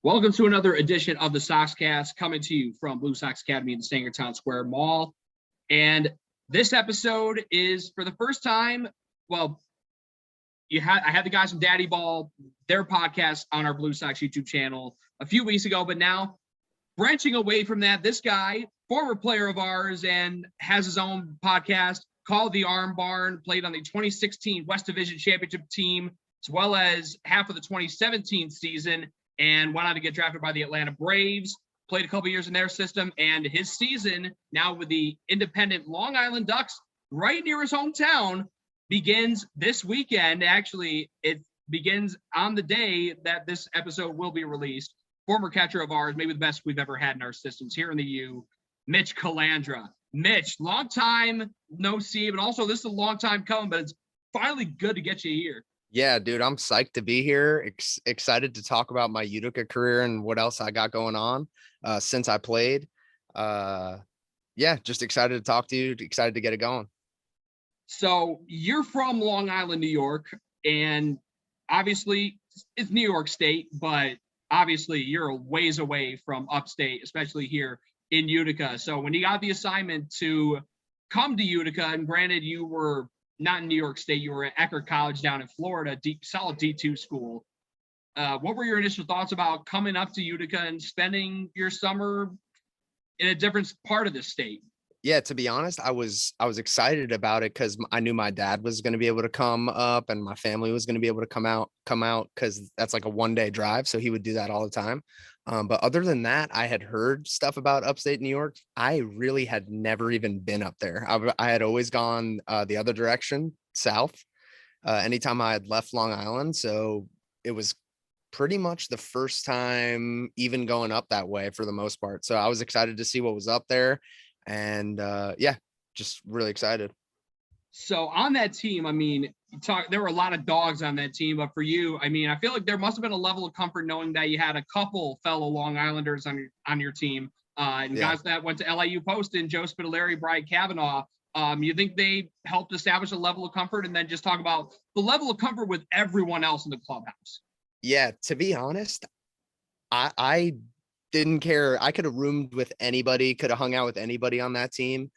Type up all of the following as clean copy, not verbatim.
Welcome to another edition of the Soxcast, coming to you from Blue Sox Academy in the Sangertown Square Mall. And this episode is for the first time. Well, I had the guys from Daddy Ball, their podcast on our Blue Sox YouTube channel a few weeks ago, but now branching away from that, this guy, former player of ours, and has his own podcast called The Arm Barn, played on the 2016 West Division Championship team, as well as half of the 2017 season, and went on to get drafted by the Atlanta Braves, played a couple years in their system, and his season now with the independent Long Island Ducks right near his hometown begins this weekend. Actually, it begins on the day that this episode will be released. Former catcher of ours, maybe the best we've ever had in our systems here in the U, Mitch Calandra. Mitch, long time no see, but also this is a long time coming, but it's finally good to get you here. Yeah, dude, I'm psyched to be here. Excited to talk about my Utica career and what else I got going on since I played. Yeah, just excited to talk to you. Excited to get it going. So you're from Long Island, New York, and obviously it's New York State, but obviously you're a ways away from upstate, especially here in Utica. So when you got the assignment to come to Utica, and granted you were not in New York State, you were at Eckerd College down in Florida, solid D2 school. What were your initial thoughts about coming up to Utica and spending your summer in a different part of the state? Yeah, to be honest, I was excited about it because I knew my dad was going to be able to come up and my family was going to be able to come out because that's like a one-day drive. So he would do that all the time. But other than that, I had heard stuff about upstate New York. I really had never even been up there. I had always gone the other direction, south, anytime I had left Long Island. So it was pretty much the first time even going up that way for the most part. So I was excited to see what was up there. And yeah, just really excited. So on that team, I mean, there were a lot of dogs on that team, but for you, I mean, I feel like there must have been a level of comfort knowing that you had a couple fellow Long Islanders on your team, guys that went to LIU Post and Joe Spitaleri, Brian Kavanaugh. You think they helped establish a level of comfort, and then just talk about the level of comfort with everyone else in the clubhouse? Yeah, to be honest, I didn't care. I could have roomed with anybody, could have hung out with anybody on that team.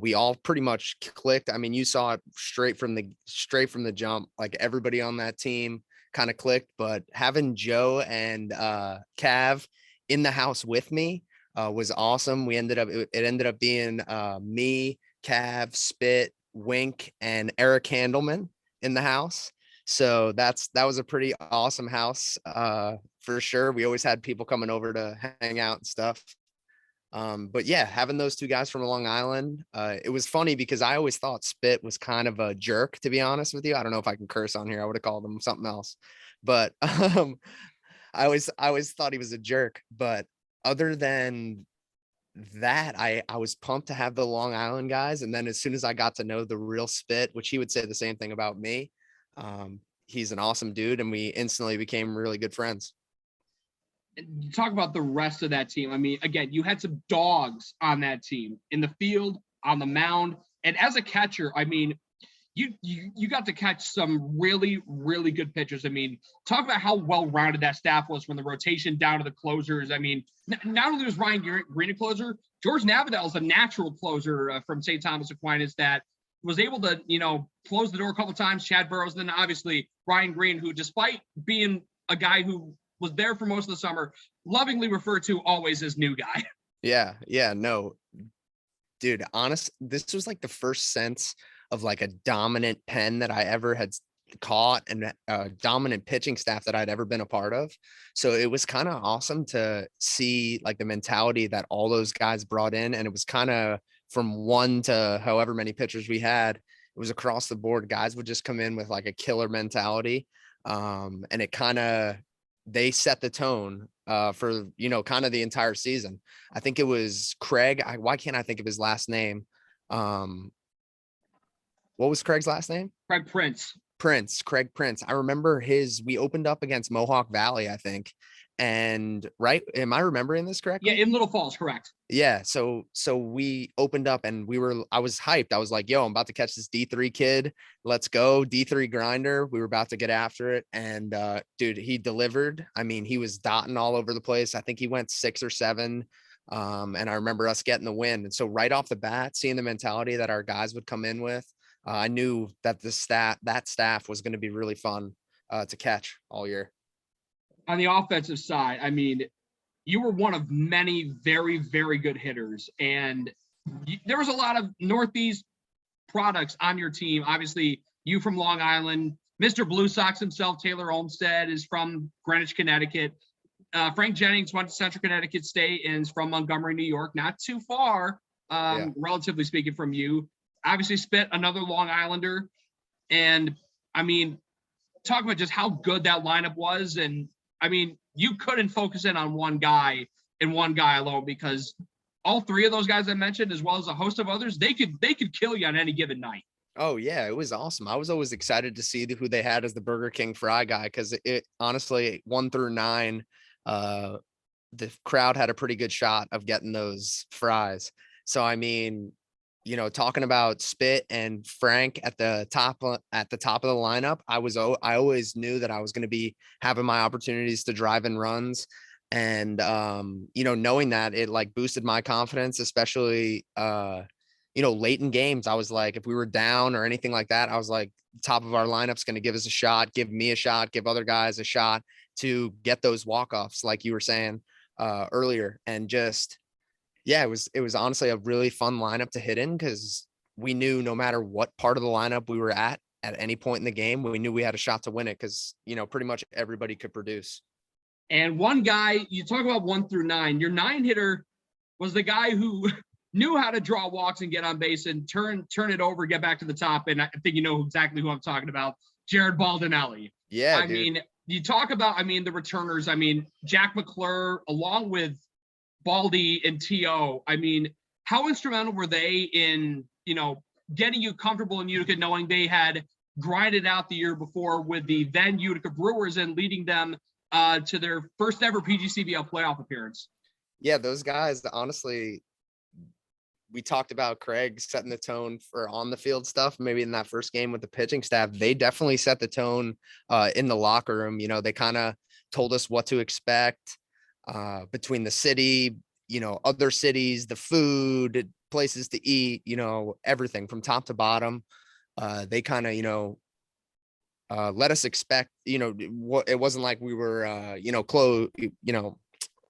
We all pretty much clicked. I mean, you saw it straight from the jump. Like everybody on that team kind of clicked. But having Joe and Cav in the house with me was awesome. It ended up being me, Cav, Spit, Wink, and Eric Handelman in the house. So that was a pretty awesome house for sure. We always had people coming over to hang out and stuff. But yeah, having those two guys from Long Island, it was funny because I always thought Spit was kind of a jerk, to be honest with you. I don't know if I can curse on here. I would have called him something else, but I always thought he was a jerk. But other than that, I was pumped to have the Long Island guys. And then as soon as I got to know the real Spit, which he would say the same thing about me, he's an awesome dude, and we instantly became really good friends. You talk about the rest of that team. I mean, again, you had some dogs on that team in the field, on the mound, and as a catcher, I mean, you got to catch some really, really good pitchers. I mean, talk about how well-rounded that staff was from the rotation down to the closers. I mean, not only was Ryan Green a closer, George Navidel is a natural closer from St. Thomas Aquinas that was able to, close the door a couple of times. Chad Burrows, and then obviously Ryan Green, who, despite being a guy who was there for most of the summer, lovingly referred to always as new guy. Yeah, no, dude, this was like the first sense of like a dominant pen that I ever had caught, and a dominant pitching staff that I'd ever been a part of. So it was kind of awesome to see like the mentality that all those guys brought in. And it was kind of from one to however many pitchers we had. It was across the board. Guys would just come in with like a killer mentality. And they set the tone for, kind of the entire season. I think it was Craig. Why can't I think of his last name? What was Craig's last name? Craig Prince. Craig Prince. I remember we opened up against Mohawk Valley, I think. And right, am I remembering this Yeah, correctly? in Little Falls, correct. Yeah, so we opened up and I was hyped. I was like, yo, I'm about to catch this D3 kid. Let's go. D3 grinder. We were about to get after it. And dude, he delivered. I mean, he was dotting all over the place. I think he went 6 or 7. And I remember us getting the win. And so right off the bat, seeing the mentality that our guys would come in with, I knew that that staff was going to be really fun to catch all year. On the offensive side, I mean, you were one of many very, very good hitters. And there was a lot of Northeast products on your team. Obviously, you from Long Island. Mr. Blue Sox himself, Taylor Olmsted, is from Greenwich, Connecticut. Frank Jennings went to Central Connecticut State and is from Montgomery, New York. Not too far, relatively speaking, from you. Obviously, Spit, another Long Islander. And, I mean, talk about just how good that lineup was. And, I mean, you couldn't focus in on one guy and one guy alone, because all three of those guys I mentioned, as well as a host of others, they could kill you on any given night. Oh yeah, it was awesome. I was always excited to see who they had as the Burger King fry guy, because it honestly 1 through 9, the crowd had a pretty good shot of getting those fries. So I mean, you know, talking about Spit and Frank at the top of the lineup, I always knew that I was going to be having my opportunities to drive in runs. And you know, knowing that, it like boosted my confidence, especially you know, late in games. I was like, if we were down or anything like that, I was like, top of our lineup's going to give us a shot, give me a shot, give other guys a shot to get those walk-offs, like you were saying earlier. And just, yeah, it was honestly a really fun lineup to hit in, because we knew no matter what part of the lineup we were at any point in the game, we knew we had a shot to win it, because, you know, pretty much everybody could produce. And one guy, you talk about 1 through 9, your 9 hitter was the guy who knew how to draw walks and get on base and turn it over, get back to the top. And I think you know exactly who I'm talking about, Jared Baldinelli. Yeah, I mean, you talk about, I mean, the returners, I mean, Jack McClure, along with Baldy and T.O., I mean, how instrumental were they in, you know, getting you comfortable in Utica, knowing they had grinded out the year before with the then Utica Brewers and leading them to their first ever PGCBL playoff appearance? Yeah, those guys, honestly, we talked about Craig setting the tone for on the field stuff, maybe in that first game with the pitching staff. They definitely set the tone in the locker room. You know, they kind of told us what to expect between the city, you know, other cities, the food, places to eat, you know, everything from top to bottom. They kind of, you know, let us expect, you know, what it wasn't like we were, you know, you know,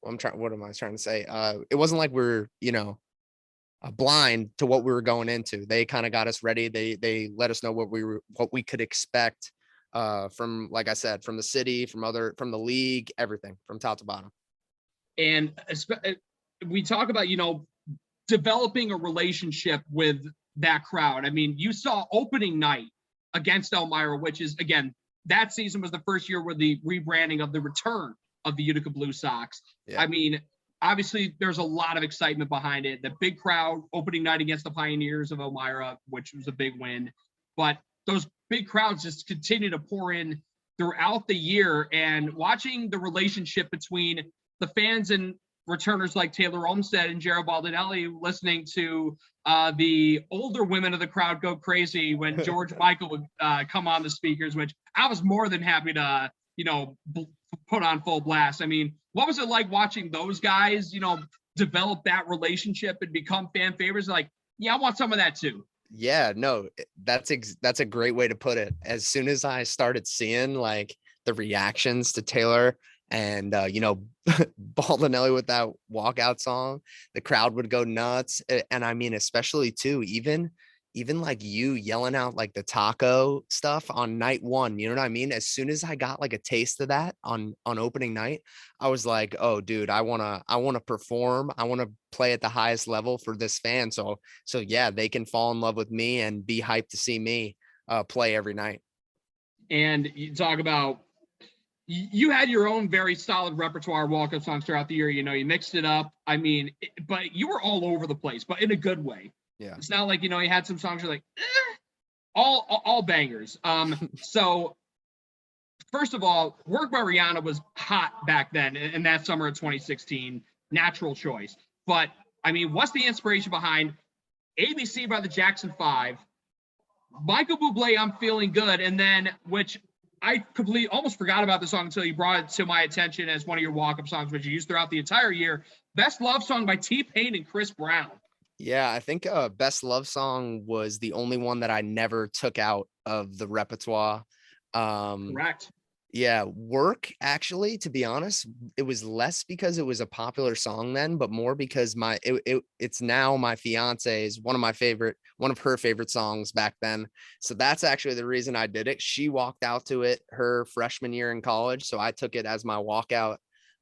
what am I trying to say? It wasn't like we're, you know, blind to what we were going into. They kind of got us ready. They let us know what we could expect from, like I said, from the city, from the league, everything from top to bottom. And we talk about, you know, developing a relationship with that crowd. I mean, you saw opening night against Elmira, which is, again, that season was the first year with the rebranding of the return of the Utica Blue Sox. Yeah. I mean, obviously, there's a lot of excitement behind it. The big crowd opening night against the Pioneers of Elmira, which was a big win. But those big crowds just continue to pour in throughout the year. And watching the relationship between the fans and returners like Taylor Olmsted and Jared Baldinelli, listening to the older women of the crowd go crazy when George Michael would come on the speakers, which I was more than happy to, you know, put on full blast. I mean, what was it like watching those guys, you know, develop that relationship and become fan favorites? Like, yeah, I want some of that too. Yeah, no, that's a great way to put it. As soon as I started seeing like the reactions to Taylor and, you know, Baldinelli with that walkout song, the crowd would go nuts. And I mean, especially too, even like you yelling out like the taco stuff on night 1, you know what I mean? As soon as I got like a taste of that on opening night, I was like, oh dude, I want to perform. I want to play at the highest level for this fan. So yeah, they can fall in love with me and be hyped to see me play every night. And you talk about, you had your own very solid repertoire walk-up songs throughout the year. You know, you mixed it up. I mean, but you were all over the place, but in a good way. Yeah. It's not like, you know, you had some songs you're like, all bangers. So first of all, Work by Rihanna was hot back then in that summer of 2016. Natural choice. But I mean, what's the inspiration behind ABC by the Jackson 5? Michael Bublé, I'm Feeling Good, and then, which I completely almost forgot about the song until you brought it to my attention as one of your walk-up songs, which you used throughout the entire year. Best Love Song by T-Pain and Chris Brown. Yeah, I think Best Love Song was the only one that I never took out of the repertoire. Correct. Yeah, Work, actually, to be honest, it was less because it was a popular song then, but more because it's now my fiance's one of her favorite songs back then. So that's actually the reason I did it. She walked out to it her freshman year in college, so I took it as my walkout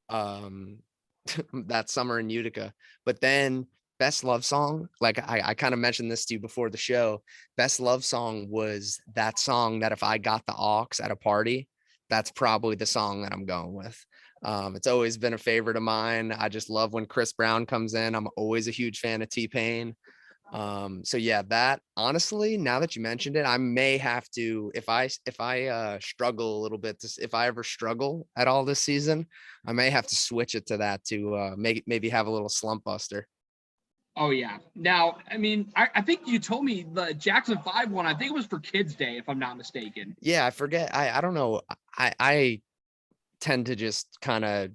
that summer in Utica. But then Best Love Song, like I kind of mentioned this to you before the show, Best Love Song was that song that if I got the aux at a party, that's probably the song that I'm going with. It's always been a favorite of mine. I just love when Chris Brown comes in. I'm always a huge fan of T-Pain. So yeah, that honestly, now that you mentioned it, I may have to, if I struggle a little bit, if I ever struggle at all this season, I may have to switch it to that to maybe have a little slump buster. Oh yeah. Now, I mean, I think you told me the Jackson 5 one. I think it was for Kids Day, if I'm not mistaken. Yeah, I forget. I don't know. I tend to just kind of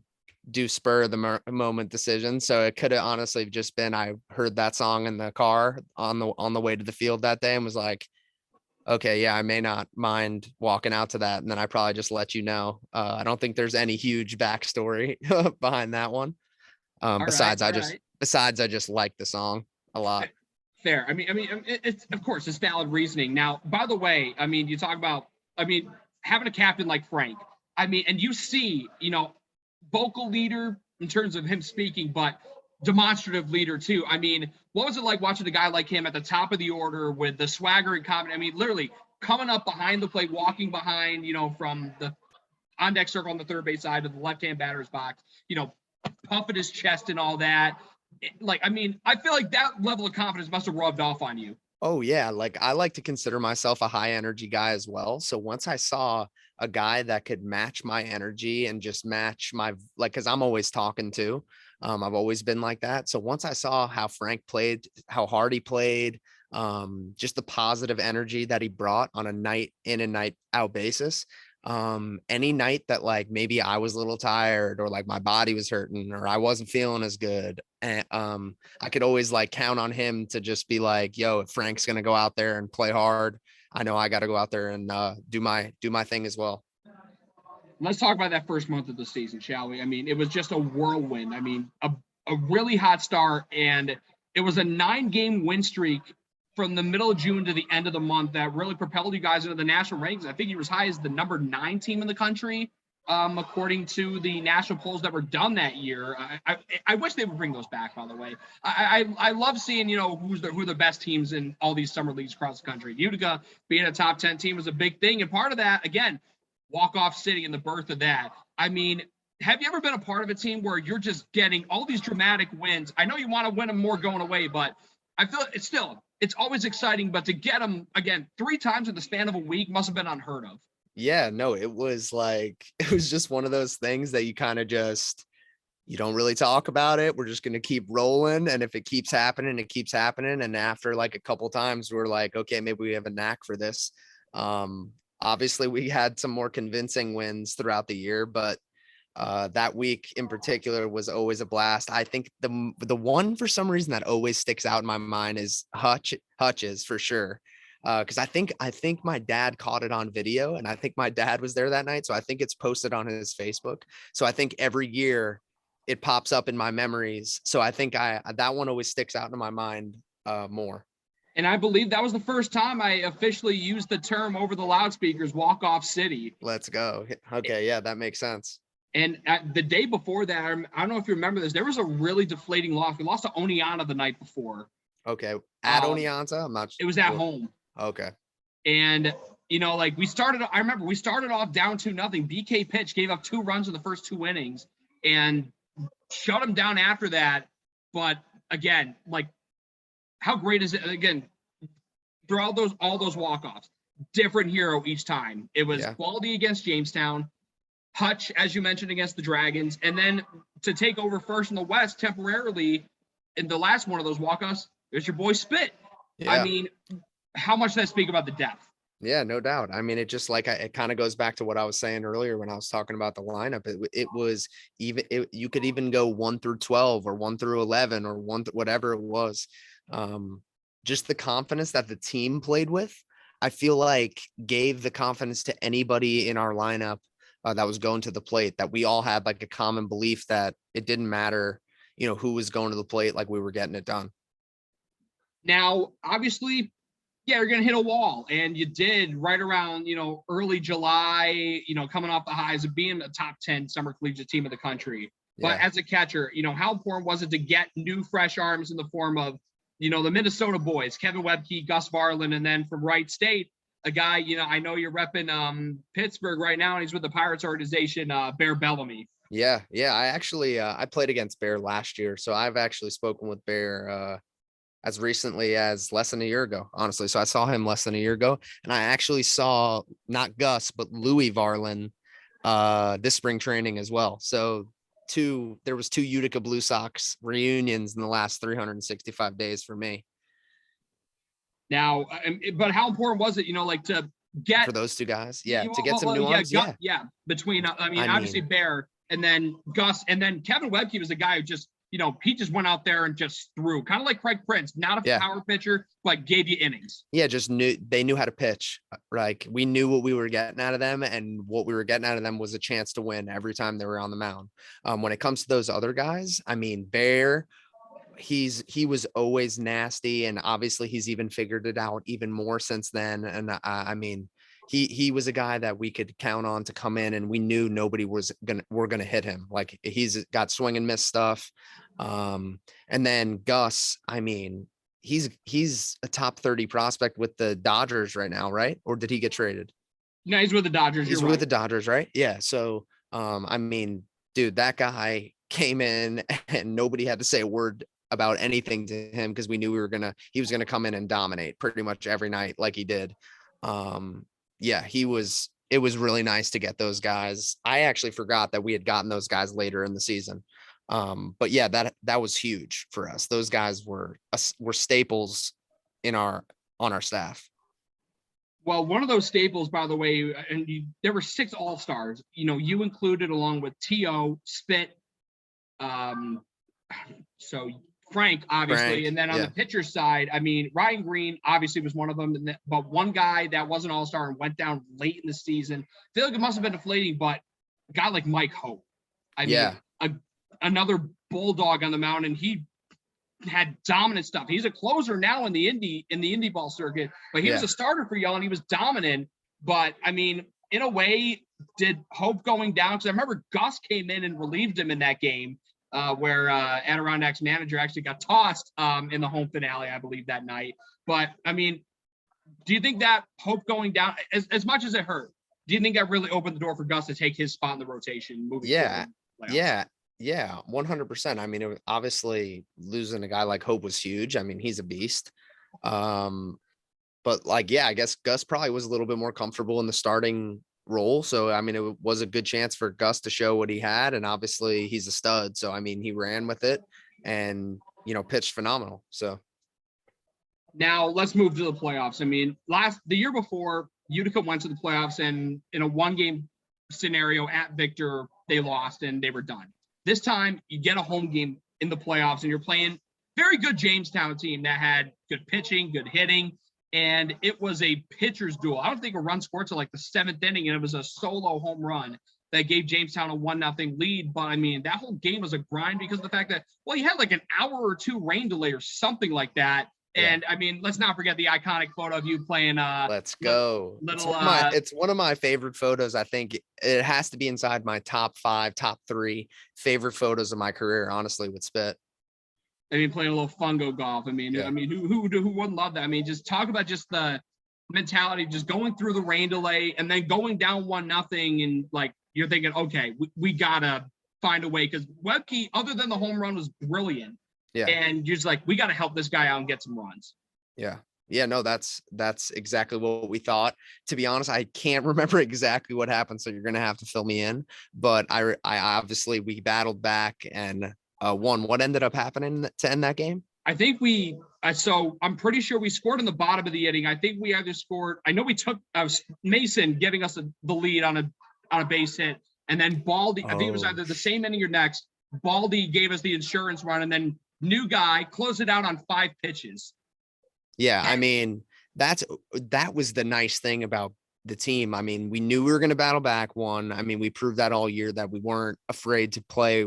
do spur of the moment decisions. So it could have honestly just been I heard that song in the car on the way to the field that day and was like, okay, yeah, I may not mind walking out to that. And then I probably just let you know. I don't think there's any huge backstory behind that one. Besides I just like the song a lot. Fair. I mean, it's of course it's valid reasoning. Now, by the way, I mean, you talk about, I mean, having a captain like Frank. I mean, and you see, vocal leader in terms of him speaking, but demonstrative leader too. I mean, what was it like watching a guy like him at the top of the order with the swagger and confidence? I mean, literally coming up behind the plate, walking behind, from the on deck circle on the third base side of the left-hand batter's box, pumping his chest and all that. I mean, I feel like that level of confidence must have rubbed off on you. Oh yeah, like I like to consider myself a high energy guy as well. So once I saw a guy that could match my energy and just match my cuz I'm always talking too. I've always been like that. So once I saw how Frank played, how hard he played, just the positive energy that he brought on a night in and night out basis, any night that like maybe I was a little tired or like my body was hurting or I wasn't feeling as good, and I could always like count on him to just be like, yo, if Frank's gonna go out there and play hard, I know I got to go out there and do my thing as well. Let's talk about that first month of the season, shall we? I mean, it was just a whirlwind. I mean, a really hot start, and it was a 9-game win streak from the middle of June to the end of the month that really propelled you guys into the national rankings. I think you were as high as the number 9 team in the country, according to the national polls that were done that year. I wish they would bring those back, by the way. I love seeing, who are the best teams in all these summer leagues across the country. Utica being a top 10 team was a big thing. And part of that, again, walk-off city and the birth of that. I mean, have you ever been a part of a team where you're just getting all these dramatic wins? I know you want to win them more going away, but I feel it's always exciting, but to get them, again, 3 times in the span of a week must have been unheard of. Yeah, no, it was just one of those things that you kind of you don't really talk about it. We're just going to keep rolling. And if it keeps happening, it keeps happening. And after like a couple times, we're like, okay, maybe we have a knack for this. Obviously we had some more convincing wins throughout the year, but that week in particular was always a blast. I think the one for some reason that always sticks out in my mind is Hutch's for sure. Because I think my dad caught it on video, and I think my dad was there that night, so I think it's posted on his Facebook. So I think every year it pops up in my memories. So I think that one always sticks out in my mind more. And I believe that was the first time I officially used the term over the loudspeakers, walk-off city. Let's go. Okay, yeah, that makes sense. And the day before that, I don't know if you remember this, there was a really deflating loss. We lost to Oneonta the night before. Okay, at Oneonta? I'm not sure. It was at home. Okay. And, we started off down 2-0. BK pitch gave up 2 runs in the first 2 innings and shut him down after that. But again, how great is it? Again, throughout all those walk-offs, different hero each time. It was Yeah. Baldy against Jamestown, Hutch, as you mentioned, against the Dragons, and then to take over first in the West temporarily in the last one of those walk-offs, there's your boy Spit. Yeah. I mean, how much does that speak about the depth? Yeah, no doubt. I mean, it just like it kind of goes back to what I was saying earlier when I was talking about the lineup. It was even you could even go 1 through 12 or 1 through 11 or whatever it was. Just the confidence that the team played with, I feel like gave the confidence to anybody in our lineup that was going to the plate, that we all had like a common belief that it didn't matter, who was going to the plate, like we were getting it done. Now, obviously, yeah, you're going to hit a wall, and you did right around, early July, coming off the highs of being a top 10 summer collegiate team of the country. But as a catcher, how important was it to get new, fresh arms in the form of, the Minnesota boys, Kevin Webke, Gus Varlin, and then from Wright State, a guy, I know you're repping Pittsburgh right now, and he's with the Pirates organization, Bear Bellamy. Yeah. I actually, I played against Bear last year, so I've actually spoken with Bear as recently as less than a year ago, honestly. So I saw him less than a year ago, and I actually saw not Gus, but Louis Varlin this spring training as well. So there was 2 Utica Blue Sox reunions in the last 365 days for me. Now, but how important was it, to get for those 2 guys? Yeah. To get some new arms. Yeah. Between, obviously Bear and then Gus, and then Kevin Webke was a guy who just, he just went out there and just threw, kind of like Craig Prince, not a power pitcher, but gave you innings. Yeah, they knew how to pitch. Like, we knew what we were getting out of them, and what we were getting out of them was a chance to win every time they were on the mound. When it comes to those other guys, I mean, Bear, he was always nasty, and obviously he's even figured it out even more since then. And I mean, he was a guy that we could count on to come in, and we knew nobody were gonna hit him. Like, he's got swing and miss stuff. And then Gus, I mean, he's a top 30 prospect with the Dodgers right now, right? Or did he get traded? No, he's with the Dodgers. He's with the Dodgers, right? Yeah. So, I mean, dude, that guy came in and nobody had to say a word about anything to him, because we knew he was gonna come in and dominate pretty much every night like he did. Yeah, it was really nice to get those guys. I actually forgot that we had gotten those guys later in the season. But yeah, that was huge for us. Those guys were staples on our staff. Well, one of those staples, by the way, and there were 6 All-Stars, you included, along with T.O., Spit, so Frank, obviously, and then on the pitcher side, I mean, Ryan Green obviously was one of them, but one guy that was an All-Star and went down late in the season. I feel like it must have been deflating, but a guy like Mike Hope, I mean, another bulldog on the mound, and he had dominant stuff. He's a closer now in the indie ball circuit, but he was a starter for y'all, and he was dominant. But I mean, in a way, did Hope going down, because I remember Gus came in and relieved him in that game, where Adirondacks manager actually got tossed in the home finale, I believe, that night. But I mean, do you think that Hope going down, as much as it hurt, do you think that really opened the door for Gus to take his spot in the rotation moving forward? Yeah, 100%. I mean, it was obviously losing a guy like Hope was huge. I mean, he's a beast. But like, I guess Gus probably was a little bit more comfortable in the starting role. So, I mean, it was a good chance for Gus to show what he had. And obviously he's a stud. So, I mean, he ran with it and, pitched phenomenal. So now let's move to the playoffs. I mean, the year before, Utica went to the playoffs, and in a 1-game scenario at Victor, they lost and they were done. This time you get a home game in the playoffs, and you're playing very good Jamestown team that had good pitching, good hitting, and it was a pitcher's duel. I don't think a run scored till like the 7th inning, and it was a solo home run that gave Jamestown a 1-0 lead. But I mean, that whole game was a grind because of the fact that, well, you had like an hour or 2 rain delay or something like that. And I mean, let's not forget the iconic photo of you playing. Let's go. It's one of my favorite photos. I think it has to be inside my top 5, top 3 favorite photos of my career, honestly, with Spit. I mean, playing a little fungo golf. I mean, who wouldn't love that? I mean, just talk about just the mentality, just going through the rain delay and then going down 1-0, and like you're thinking, okay, we gotta find a way, because Webke, other than the home run, was brilliant. Yeah. And you're just like, we got to help this guy out and get some runs. Yeah. Yeah, no, that's exactly what we thought. To be honest, I can't remember exactly what happened, so you're gonna have to fill me in. But I obviously we battled back and won. What ended up happening to end that game? I think so I'm pretty sure we scored in the bottom of the inning. I think we either scored, I know we took Mason giving us the lead on a base hit. And then Baldy, I think it was either the same inning or next. Baldy gave us the insurance run, and then new guy closed it out on 5 pitches. Yeah, I mean, that was the nice thing about the team. I mean, we knew we were going to battle back one. I mean, we proved that all year that we weren't afraid to play,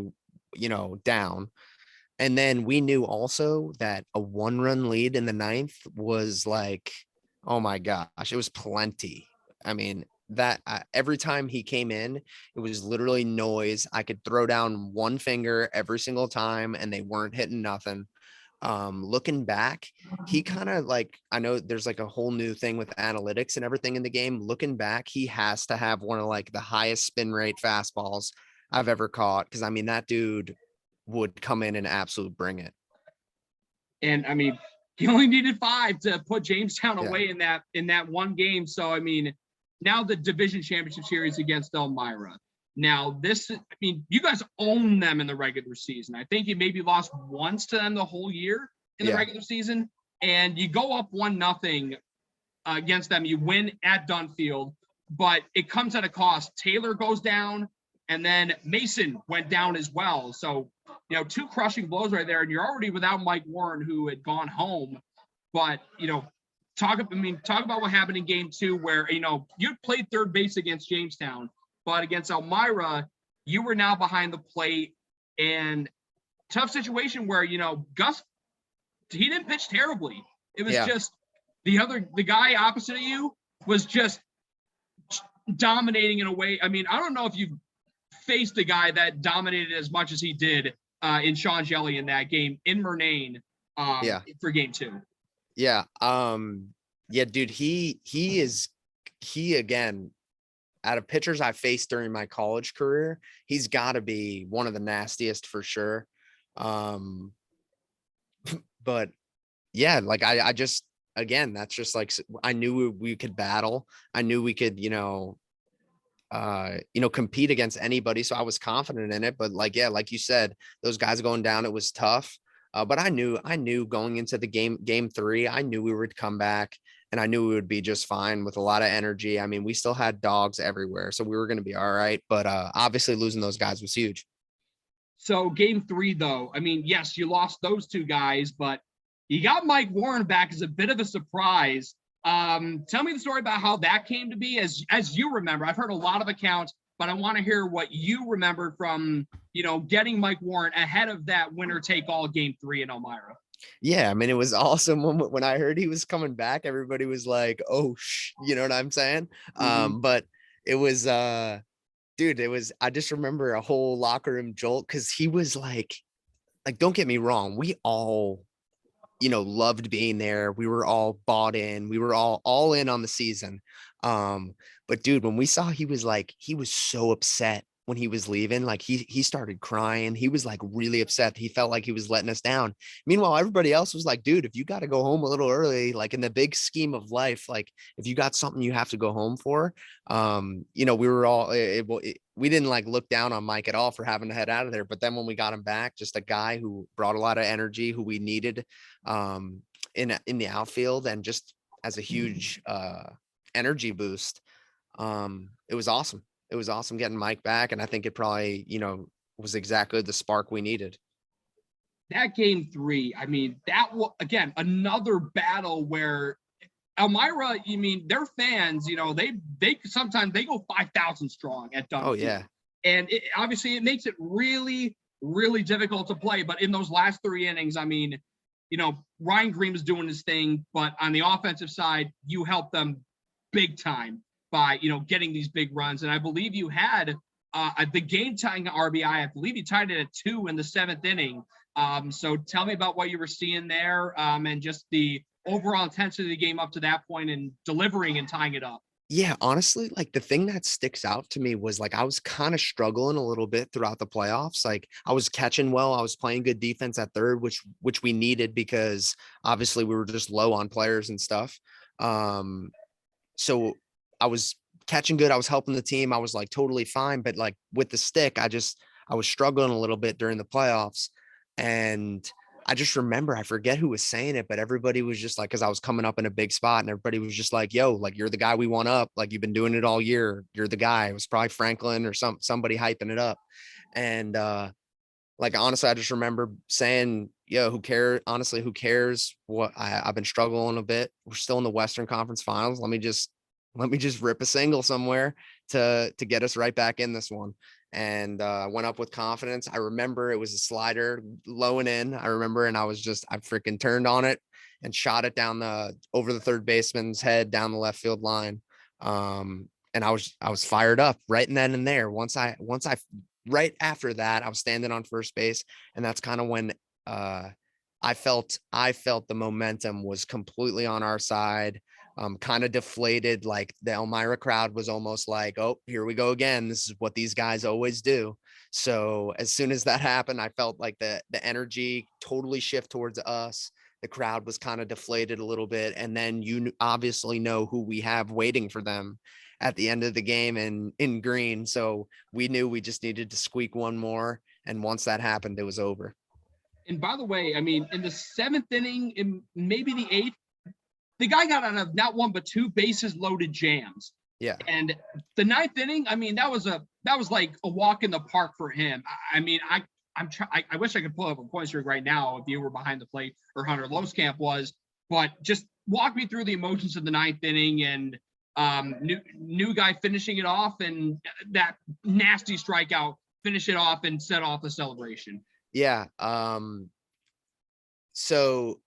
down. And then we knew also that a 1-run lead in the 9th was like, oh my gosh, it was plenty. I mean, that every time he came in, it was literally noise. I could throw down one finger every single time and they weren't hitting nothing. Looking back, he kind of like, I know there's like a whole new thing with analytics and everything in the game. Looking back, he has to have one of like the highest spin rate fastballs I've ever caught. Cause I mean, that dude would come in and absolutely bring it. And I mean, he only needed 5 to put Jamestown away in that one game. So I mean, now the division championship series against Elmira. Now I mean, you guys own them in the regular season. I think you maybe lost once to them the whole year in the regular season, and you go up 1-0 against them. You win at Dunfield, but it comes at a cost. Taylor goes down, and then Mason went down as well. So, 2 crushing blows right there, and you're already without Mike Warren, who had gone home. But, talk about what happened in game 2 where, you played third base against Jamestown, but against Elmira, you were now behind the plate, and tough situation where, Gus, he didn't pitch terribly. It was just the guy opposite of you was just dominating in a way. I mean, I don't know if you've faced a guy that dominated as much as he did in Sean Jelly in that game in Murnane for game 2. Yeah. Yeah, dude, he again, out of pitchers I faced during my college career, he's got to be one of the nastiest for sure. But yeah, like I just, again, that's just like, I knew we could battle. I knew we could, compete against anybody. So I was confident in it, but like you said, those guys going down, it was tough. But I knew going into the game 3, I knew we would come back, and I knew we would be just fine with a lot of energy. I mean, we still had dogs everywhere, so we were going to be all right. But obviously losing those guys was huge. So game 3, though, I mean, yes, you lost those 2 guys, but you got Mike Warren back as a bit of a surprise. Tell me the story about how that came to be as you remember. I've heard a lot of accounts, but I want to hear what you remember from, getting Mike Warren ahead of that winner take all game 3 in Elmira. Yeah, I mean, it was awesome when I heard he was coming back. Everybody was like, "Oh, you know what I'm saying?" But it was, dude, I just remember a whole locker room jolt because he was like, don't get me wrong, we all, loved being there. We were all bought in. We were all in on the season. But dude, when we saw he was so upset when he was leaving, like he started crying. He was like really upset. He felt like he was letting us down. Meanwhile, everybody else was like, dude, if you got to go home a little early, like in the big scheme of life, like if you got something you have to go home for, we were all, we didn't like look down on Mike at all for having to head out of there. But then when we got him back, just a guy who brought a lot of energy, who we needed in the outfield, and just as a huge energy boost. It was awesome. It was awesome getting Mike back, and I think it probably, was exactly the spark we needed. That game 3, I mean, that was, again, another battle where Elmira, their fans, they sometimes they go 5,000 strong at Dunfield. Oh, yeah. And obviously it makes it really, really difficult to play. But in those last 3 innings, Ryan Green was doing his thing, but on the offensive side, you helped them big time by, getting these big runs. And I believe you had the game tying RBI. I believe you tied it at 2 in the 7th inning. So tell me about what you were seeing there, and just the overall intensity of the game up to that point and delivering and tying it up. Yeah, honestly, like the thing that sticks out to me was like I was kind of struggling a little bit throughout the playoffs. Like I was catching well, I was playing good defense at third, which we needed because obviously we were just low on players and stuff. Um, so I was catching good, I was helping the team, I was like totally fine, but like with the stick, I was struggling a little bit during the playoffs. And I just remember, I forget who was saying it, but everybody was just like, because I was coming up in a big spot and everybody was just like, yo, like you're the guy we want up. Like you've been doing it all year. You're the guy. It was probably Franklin or somebody hyping it up. And like honestly, I just remember saying, yo, who cares? Honestly, who cares? I've been struggling a bit. We're still in the Western Conference Finals. Let me just rip a single somewhere to get us right back in this one. And went up with confidence. I remember it was a slider low and in. I remember, and I freaking turned on it and shot it down over the third baseman's head down the left field line. And I was fired up right then and there. Once I right after that, I was standing on first base, and that's kind of when I felt the momentum was completely on our side. Kind of deflated. Like the Elmira crowd was almost like, oh, here we go again. This is what these guys always do. So as soon as that happened, I felt like the energy totally shift towards us. The crowd was kind of deflated a little bit. And then you obviously know who we have waiting for them at the end of the game in green. So we knew we just needed to squeak one more. And once that happened, it was over. And by the way, I mean, in the seventh inning, in maybe the eighth, the guy got out of not one but two bases loaded jams. Yeah. And the ninth inning, I mean, that was like a walk in the park for him. I mean, I wish I could pull up a point streak right now if you were behind the plate or Hunter Loskamp was, but just walk me through the emotions of the ninth inning and new guy finishing it off and that nasty strikeout, finish it off and set off the celebration. Yeah. So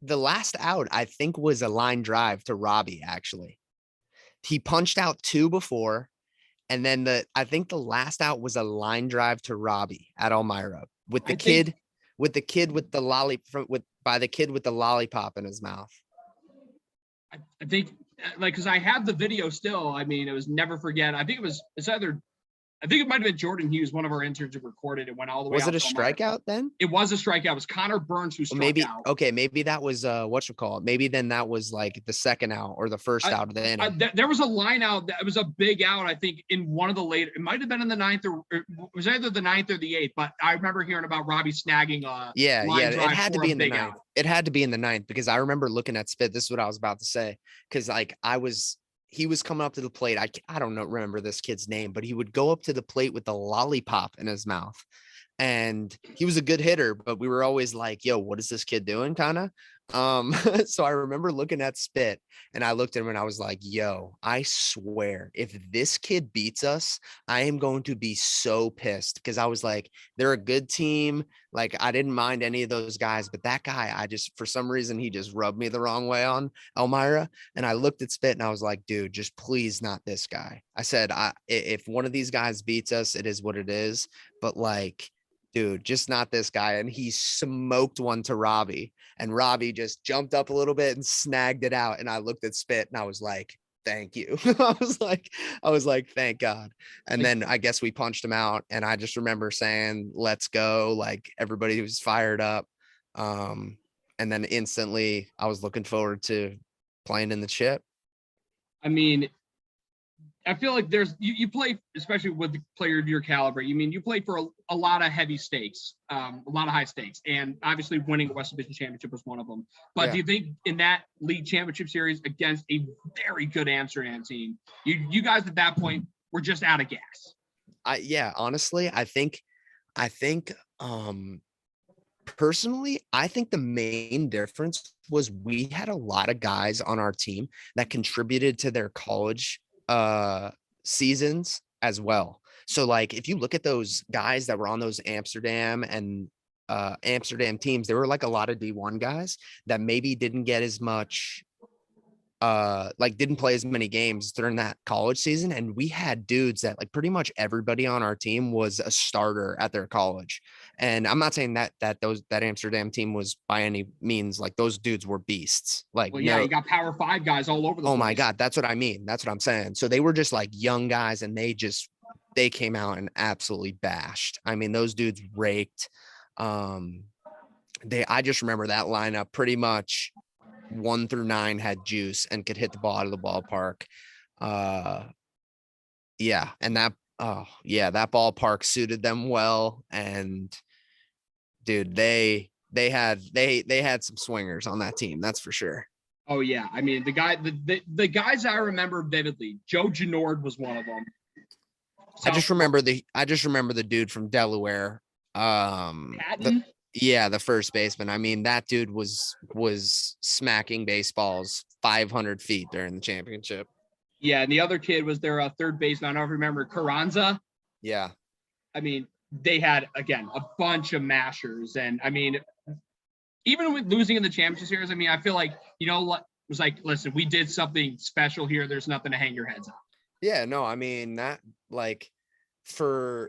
the last out, I think, was a line drive to Robbie, actually. He punched out two before, and then I think the last out was a line drive to Robbie at Elmira with the kid with the lollipop in his mouth. I think, like, because I have the video still. I mean, it was never forget. I think it might have been Jordan Hughes, one of our interns who recorded it, went all the way. Was it a strikeout then? It was a strikeout. It was Connor Burns who struck out. Okay, maybe that was whatchamacallit. Maybe then that was like the second out or the first out of the inning. There was a line out. It was a big out, I think, in one of the later. It might have been in the ninth or it was either the ninth or the eighth. But I remember hearing about Robbie snagging it had to be in the ninth. It had to be in the ninth because I remember looking at Spit. This is what I was about to say because like he was coming up to the plate. I don't remember this kid's name, but he would go up to the plate with the lollipop in his mouth. And he was a good hitter, but we were always like, yo, what is this kid doing? Kind of. So I remember looking at Spit and I looked at him and I was like, yo, I swear if this kid beats us, I am going to be so pissed because I was like, they're a good team. Like I didn't mind any of those guys, but that guy, for some reason, he just rubbed me the wrong way on Elmira. And I looked at Spit and I was like, dude, just please not this guy. I said, if one of these guys beats us, it is what it is. But like, dude, just not this guy. And he smoked one to Robbie and Robbie just jumped up a little bit and snagged it out. And I looked at Spit and I was like, thank you. I was like, thank God. And then I guess we punched him out. And I just remember saying, let's go. Like everybody was fired up. And then instantly I was looking forward to playing in the chip. I mean, I feel like you play, especially with the player of your caliber. You mean you play for a lot of heavy stakes, a lot of high stakes, and obviously winning a West Division championship was one of them. But do you think in that league championship series against a very good Amsterdam team, you guys at that point were just out of gas? Honestly, I think personally, I think the main difference was we had a lot of guys on our team that contributed to their college seasons as well. So like if you look at those guys that were on those Amsterdam teams, there were like a lot of D1 guys that maybe didn't get as much like didn't play as many games during that college season. And we had dudes that like pretty much everybody on our team was a starter at their college. And I'm not saying that Amsterdam team was by any means like those dudes were beasts. Like, Well, yeah, no, you got Power 5 guys all over the oh place. my God, that's what I mean. That's what I'm saying. So they were just like young guys and they came out and absolutely bashed. I mean, those dudes raked. I just remember that lineup pretty much 1 through 9 had juice and could hit the ball out of the ballpark. Yeah. And that ballpark suited them well. And dude, they had some swingers on that team. That's for sure. Oh yeah. I mean, the guys I remember vividly, Joe Genord was one of them. I just remember the dude from Delaware. Patton? The first baseman. I mean, that dude was smacking baseballs 500 feet during the championship. Yeah, and the other kid was their third baseman. I don't remember, Carranza. Yeah. I mean, they had, again, a bunch of mashers. And, I mean, even with losing in the championship series, I mean, I feel like, it was like, listen, we did something special here. There's nothing to hang your heads on. Yeah, no, I mean, that, like, for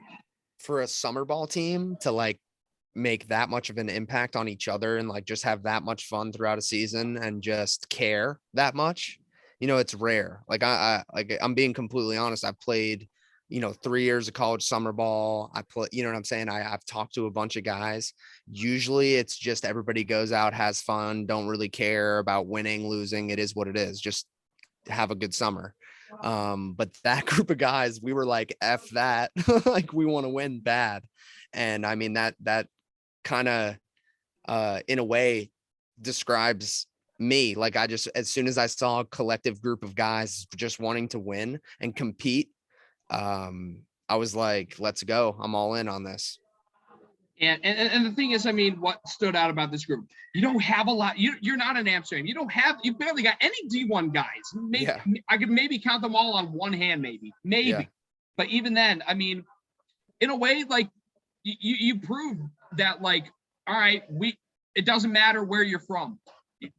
a summer ball team to, like, make that much of an impact on each other and, like, just have that much fun throughout a season and just care that much, it's rare. Like, I'm being completely honest. I've played, 3 years of college summer ball. I play, you know what I'm saying? I've talked to a bunch of guys. Usually it's just everybody goes out, has fun, don't really care about winning, losing. It is what it is. Just have a good summer. But that group of guys, we were like, F that, like we want to win bad. And I mean, that kind of, in a way describes me. Like as soon as I saw a collective group of guys just wanting to win and compete, I was like, let's go. I'm all in on this. And the thing is, I mean, what stood out about this group, you don't have a lot. You're not an Amsterdam. You barely got any D1 guys. Maybe I could maybe count them all on one hand, maybe. Yeah. But even then, I mean, in a way, like you proved that, like, all right, it doesn't matter where you're from.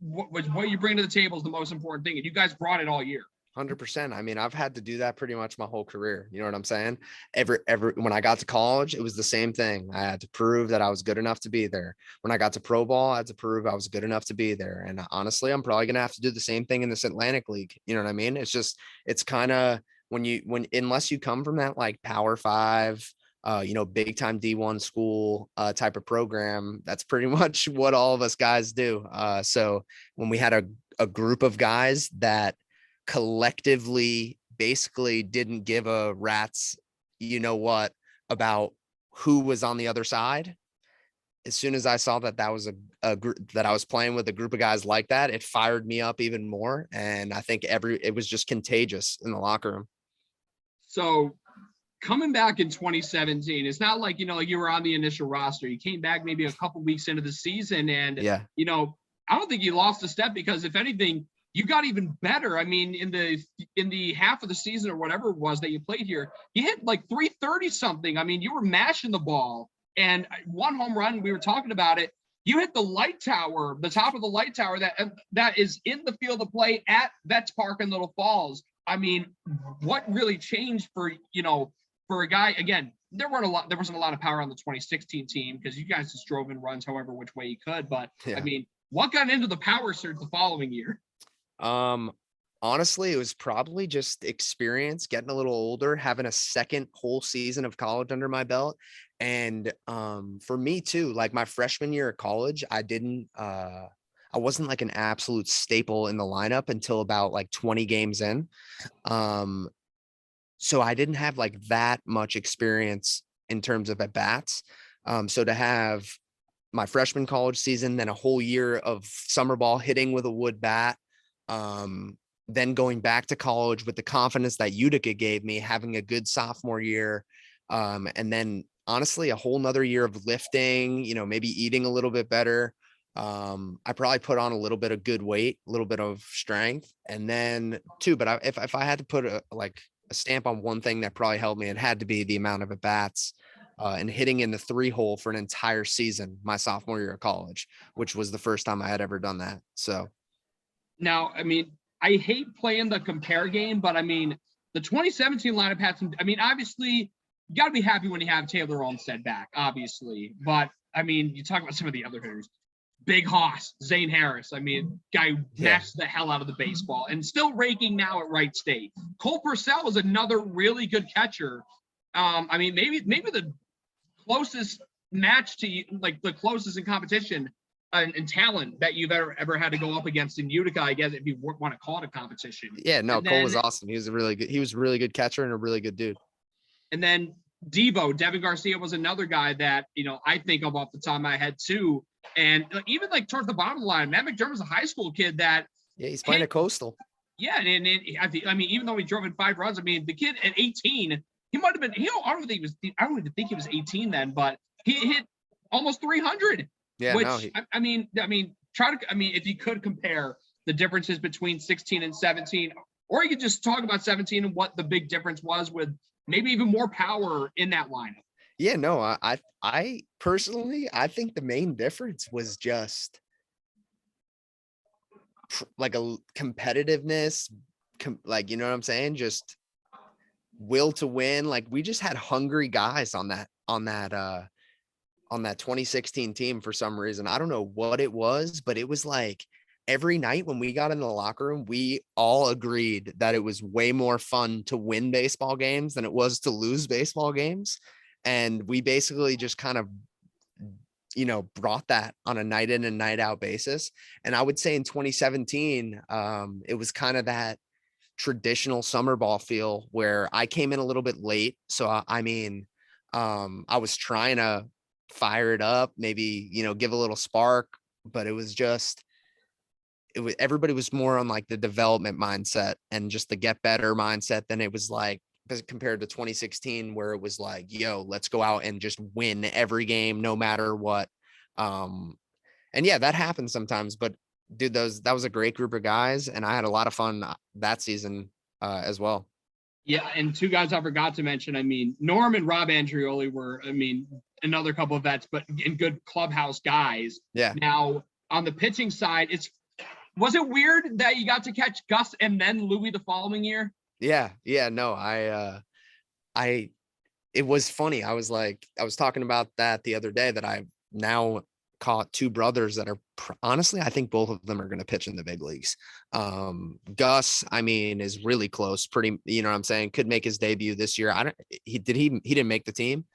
What you bring to the table is the most important thing, and you guys brought it all year. 100%. I mean, I've had to do that pretty much my whole career. You know what I'm saying? Every when I got to college, it was the same thing. I had to prove that I was good enough to be there. When I got to pro ball, I had to prove I was good enough to be there. And honestly, I'm probably gonna have to do the same thing in this Atlantic League. You know what I mean? It's kind of unless you come from that like Power 5, big time D1 school type of program, that's pretty much what all of us guys do. So when we had a group of guys that collectively basically didn't give a rat's about who was on the other side, as soon as I saw that was a group that I was playing with, a group of guys like that, it fired me up even more. And I think it was just contagious in the locker room. So coming back in 2017, it's not like, you were on the initial roster. You came back maybe a couple weeks into the season, and, I don't think you lost a step, because if anything, you got even better. I mean, in the half of the season or whatever it was that you played here, you hit like 330 something. I mean, you were mashing the ball, and one home run, we were talking about it. You hit the light tower, the top of the light tower that is in the field of play at Vets Park in Little Falls. I mean, what really changed for a guy? Again, there wasn't a lot of power on the 2016 team, because you guys just drove in runs however which way you could. But I mean, what got into the power surge the following year? Honestly, it was probably just experience, getting a little older, having a second whole season of college under my belt. And for me too, like my freshman year of college, I wasn't like an absolute staple in the lineup until about like 20 games in. So I didn't have like that much experience in terms of at bats. So to have my freshman college season, then a whole year of summer ball hitting with a wood bat, then going back to college with the confidence that Utica gave me, having a good sophomore year, and then honestly a whole nother year of lifting, maybe eating a little bit better. I probably put on a little bit of good weight, a little bit of strength, and then but if I had to put a stamp on one thing that probably helped me, it had to be the amount of at bats and hitting in the 3-hole for an entire season my sophomore year of college, which was the first time I had ever done that. So now, I mean, I hate playing the compare game, but I mean, the 2017 lineup had some, I mean, obviously, you got to be happy when you have Taylor Olmstead back, obviously. But I mean, you talk about some of the other hitters. Big Hoss, Zane Harris. I mean, guy mashed the hell out of the baseball and still raking now at Wright State. Cole Purcell is another really good catcher. I mean, maybe the closest match to like the closest in competition and talent that you've ever had to go up against in Utica, I guess, if you want to call it a competition. Yeah, no, Cole was awesome. He was a really good catcher and a really good dude. And then Devin Garcia was another guy that, I think of off the top of my head too. And even like towards the bottom of the line, Matt McDermott's a high school kid that. Yeah, he's playing at Coastal. Yeah, and I mean, even though he drove in 5 runs, I mean, the kid at 18, he might have been. I don't even think he was 18 then, but he hit almost 300. Yeah, which no, if you could compare the differences between 16 and 17, or you could just talk about 17 and what the big difference was with maybe even more power in that lineup. Yeah, no, I personally, I think the main difference was just like a competitiveness, like, you know what I'm saying? Just will to win. Like, we just had hungry guys on that 2016 team for some reason. I don't know what it was, but it was like every night when we got in the locker room, we all agreed that it was way more fun to win baseball games than it was to lose baseball games. And we basically just kind of, brought that on a night in and night out basis. And I would say in 2017, it was kind of that traditional summer ball feel where I came in a little bit late. So, I was trying to fire it up, maybe, give a little spark, but everybody was more on like the development mindset and just the get better mindset than it was like compared to 2016, where it was like, yo, let's go out and just win every game, no matter what. And yeah, that happens sometimes, but dude, that was a great group of guys. And I had a lot of fun that season as well. Yeah. And 2 guys I forgot to mention, I mean, Norm and Rob Andrioli were, another couple of vets, but in good clubhouse guys. Yeah. Now on the pitching side, was it weird that you got to catch Gus and then Louie the following year? Yeah. No, it was funny. I was talking about that the other day, that I've now caught 2 brothers that are honestly, I think both of them are going to pitch in the big leagues. Gus, is really close, pretty, you know what I'm saying? Could make his debut this year. He didn't make the team.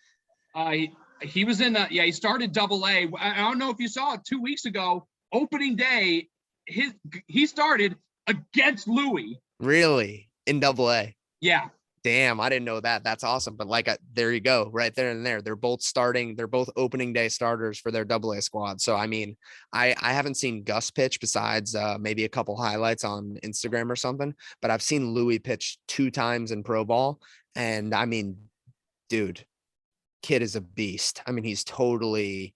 He was in he started Double-A. I don't know if you saw it 2 weeks ago, opening day, he started against Louie. Really? In Double-A? Yeah. Damn, I didn't know that. That's awesome. But there you go, right there and there. They're both starting. They're both opening day starters for their Double-A squad. So, I haven't seen Gus pitch besides maybe a couple highlights on Instagram or something, but I've seen Louie pitch 2 times in pro ball. And dude, kid is a beast. He's totally,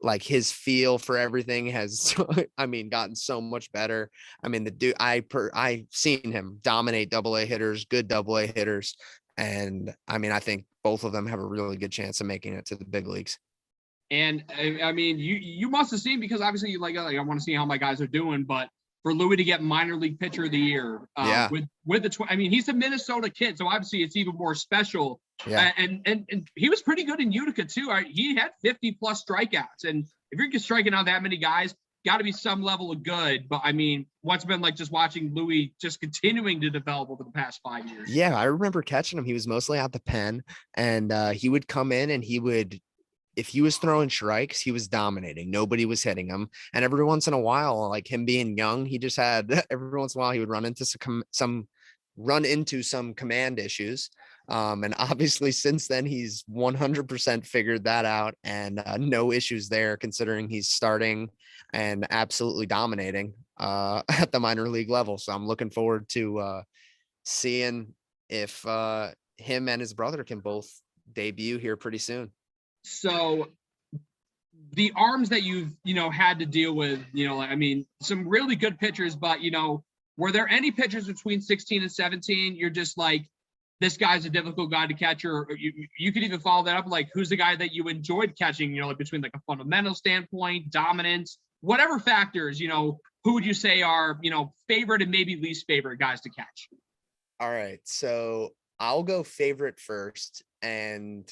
like, his feel for everything has, gotten so much better. The dude, I've seen him dominate Double-A hitters, good Double-A hitters. And I think both of them have a really good chance of making it to the big leagues. And you must have seen, because obviously you I want to see how my guys are doing, but for Louie to get minor league pitcher of the year, with the, he's a Minnesota kid, so obviously it's even more special. Yeah. And he was pretty good in Utica too. He had 50 plus strikeouts, and if you're striking out that many guys, got to be some level of good. But what's been like just watching Louie just continuing to develop over the past 5 years. Yeah, I remember catching him. He was mostly at the pen, and he would come in and if he was throwing strikes, he was dominating. Nobody was hitting him. And every once in a while, like him being young, he just had every once in a while he would run into some command issues. And obviously since then he's 100% figured that out, and no issues there, considering he's starting and absolutely dominating at the minor league level. So I'm looking forward to seeing if him and his brother can both debut here pretty soon. So the arms that you've, had to deal with, some really good pitchers, but, were there any pitchers between 16 and 17? You're just like, this guy's a difficult guy to catch, or you could even follow that up. Like, who's the guy that you enjoyed catching, between like a fundamental standpoint, dominance, whatever factors, who would you say are, favorite and maybe least favorite guys to catch? All right. So I'll go favorite first. And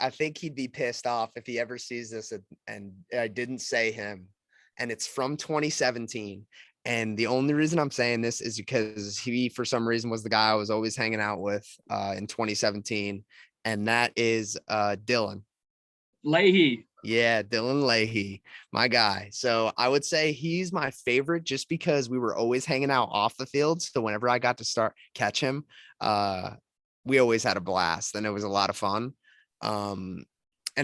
I think he'd be pissed off if he ever sees this and I didn't say him. And it's from 2017. And the only reason I'm saying this is because he, for some reason, was the guy I was always hanging out with in 2017. And that is Dylan. Leahy. Yeah, Dylan Leahy, my guy. So I would say he's my favorite just because we were always hanging out off the field. So whenever I got to catch him, we always had a blast and it was a lot of fun. And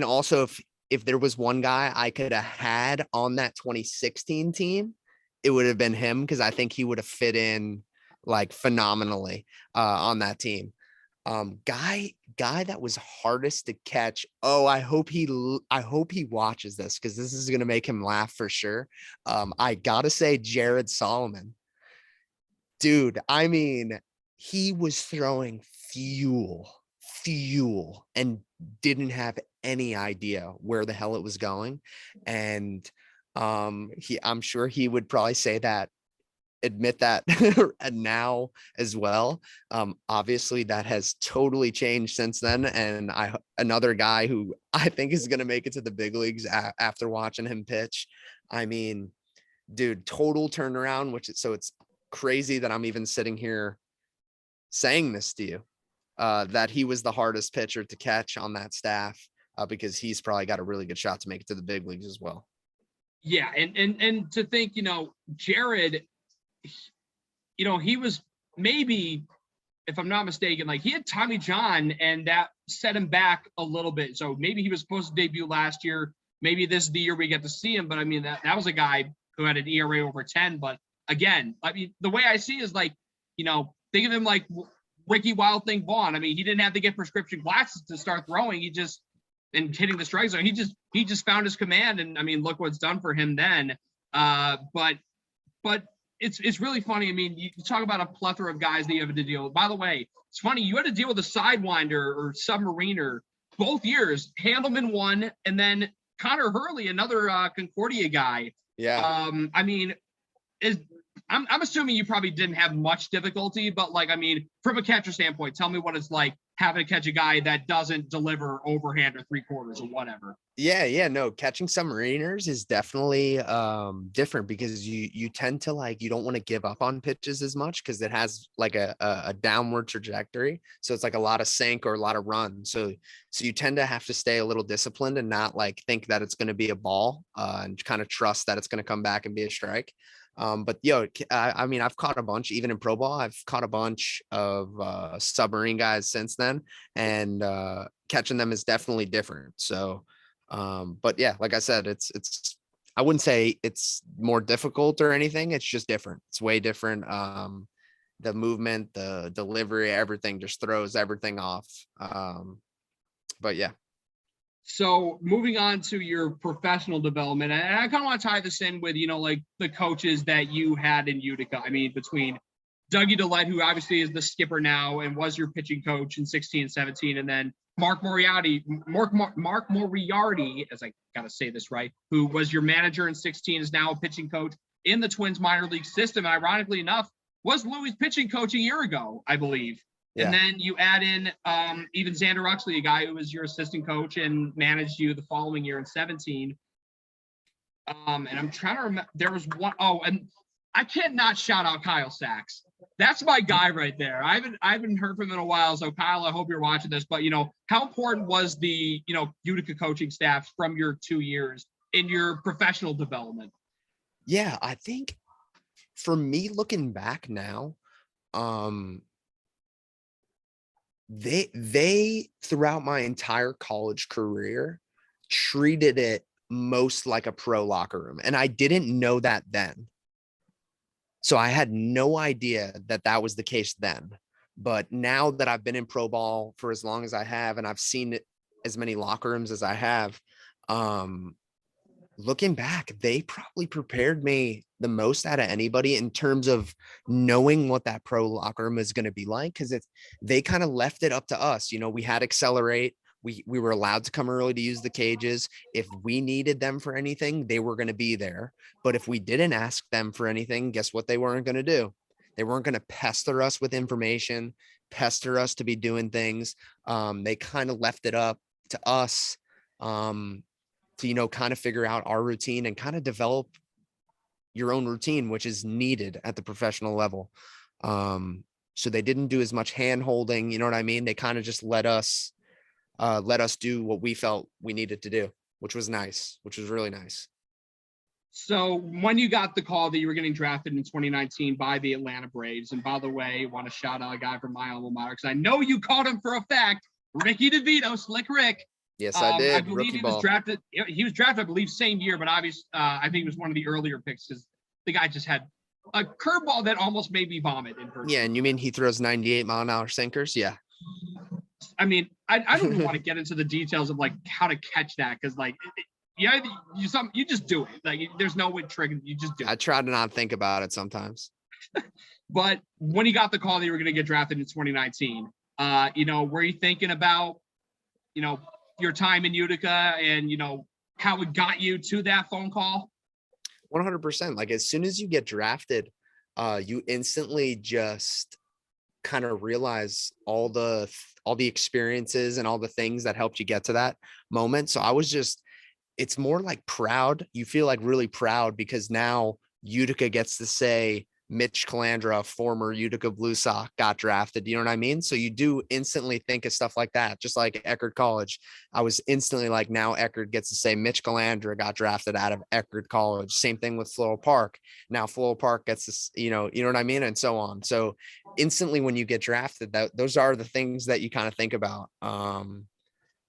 also if there was one guy I could have had on that 2016 team, it would have been him because I think he would have fit in like phenomenally on that team. Guy that was hardest to catch. Oh, I hope he watches this because this is gonna make him laugh for sure. I gotta say Jared Solomon, dude. I mean, he was throwing fuel, and didn't have any idea where the hell it was going. And I'm sure he would probably say that, admit that now as well. Obviously that has totally changed since then. And another guy who I think is going to make it to the big leagues after watching him pitch. I mean, dude, total turnaround, so it's crazy that I'm even sitting here saying this to you, that he was the hardest pitcher to catch on that staff, because he's probably got a really good shot to make it to the big leagues as well. Yeah. And to think, Jared, he was maybe, if I'm not mistaken, like he had Tommy John and that set him back a little bit. So maybe he was supposed to debut last year. Maybe this is the year we get to see him. But I mean, that was a guy who had an ERA over 10. But again, I mean, the way I see is like, think of him like Ricky Wild Thing Vaughn. I mean, he didn't have to get prescription glasses to start throwing. And hitting the strike zone. He just found his command. And I mean, look what's done for him then. But it's really funny. I mean, you talk about a plethora of guys that you have to deal with. By the way, it's funny. You had to deal with a Sidewinder or Submariner both years. Handelman won, and then Connor Hurley, another Concordia guy. Yeah. I mean, I'm assuming you probably didn't have much difficulty, but like, I mean, from a catcher standpoint, tell me what it's like having to catch a guy that doesn't deliver overhand or 3/4 or whatever. Yeah. No, catching submariners is definitely different because you tend to you don't want to give up on pitches as much because it has like a downward trajectory. So it's like a lot of sink or a lot of run. So you tend to have to stay a little disciplined and not think that it's going to be a ball, and kind of trust that it's going to come back and be a strike. But I mean, I've caught a bunch, even in pro ball, I've caught a bunch of submarine guys since then, and catching them is definitely different. So, but yeah, like I said, I wouldn't say it's more difficult or anything. It's just different. It's way different. The movement, the delivery, everything just throws everything off. But yeah. So moving on to your professional development, and I kind of want to tie this in with, like the coaches that you had in Utica. I mean, between Dougie DeLette, who obviously is the skipper now and was your pitching coach in 16, 17, and then Mark Moriarty, as I got to say this right, who was your manager in 16, is now a pitching coach in the Twins minor league system. And ironically enough, was Louis' pitching coach a year ago, I believe. Yeah. And then you add in even Xander Uxley, a guy who was your assistant coach and managed you the following year in 17. And I'm trying to remember, there was one, and I can't not shout out Kyle Sachs. That's my guy right there. I haven't heard from him in a while. So Kyle, I hope you're watching this, but how important was the, Utica coaching staff from your 2 years in your professional development? Yeah, I think for me looking back now, they throughout my entire college career treated it most like a pro locker room. And I didn't know that then. So I had no idea that was the case then. But now that I've been in pro ball for as long as I have, and I've seen it, as many locker rooms as I have, looking back, they probably prepared me the most out of anybody in terms of knowing what that pro locker room is going to be like. Cause they kind of left it up to us. We had Accelerate, we were allowed to come early to use the cages. If we needed them for anything, they were going to be there. But if we didn't ask them for anything, guess what they weren't going to do? They weren't going to pester us with information, pester us to be doing things. They kind of left it up to us to, kind of figure out our routine and kind of develop your own routine, which is needed at the professional level. So they didn't do as much hand holding, you know what I mean? They kind of just let us do what we felt we needed to do, which was nice, which was really nice. So when you got the call that you were getting drafted in 2019 by the Atlanta Braves, and by the way, I want to shout out a guy from my alma mater, because I know you called him for a fact, Ricky DeVito, Slick Rick. Yes, I did. I believe Rookie he was ball. drafted. He was drafted, I believe, same year, but obviously, I think he was one of the earlier picks because the guy just had a curveball that almost made me vomit in person. Yeah, and you mean he throws 98-mile-an-hour sinkers? Yeah. I mean, I don't even want to get into the details of like how to catch that, because like, you just do it. Like, there's no way trick. You just do it. I try to not think about it sometimes. But when you got the call that you were going to get drafted in 2019, were you thinking about, your time in Utica and, how it got you to that phone call? 100%. Like, as soon as you get drafted, you instantly just kind of realize all the experiences and all the things that helped you get to that moment. So it's more like proud. You feel like really proud because now Utica gets to say Mitch Calandra, former Utica Blue Sox, got drafted. You know what I mean? So you do instantly think of stuff like that. Just like Eckerd College, I was instantly like, now Eckerd gets to say Mitch Calandra got drafted out of Eckerd College. Same thing with Floral Park. Now Floral Park gets this, you know what I mean? And so on. So instantly when you get drafted, those are the things that you kind of think about.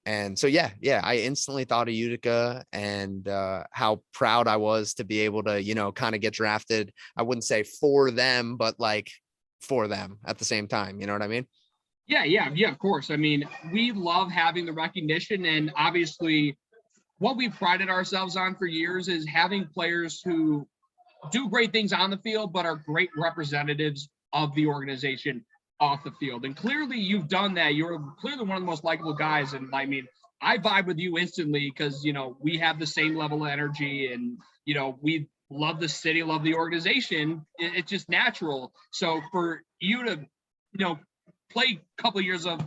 And so, yeah, I instantly thought of Utica and how proud I was to be able to, kind of get drafted. I wouldn't say for them, but like for them at the same time. You know what I mean? Yeah, of course. I mean, we love having the recognition, and obviously what we've prided ourselves on for years is having players who do great things on the field, but are great representatives of the organization off the field. And clearly you've done that. You're clearly one of the most likable guys. And I mean, I vibe with you instantly because, we have the same level of energy and, we love the city, love the organization. It's just natural. So for you to, play a couple of years of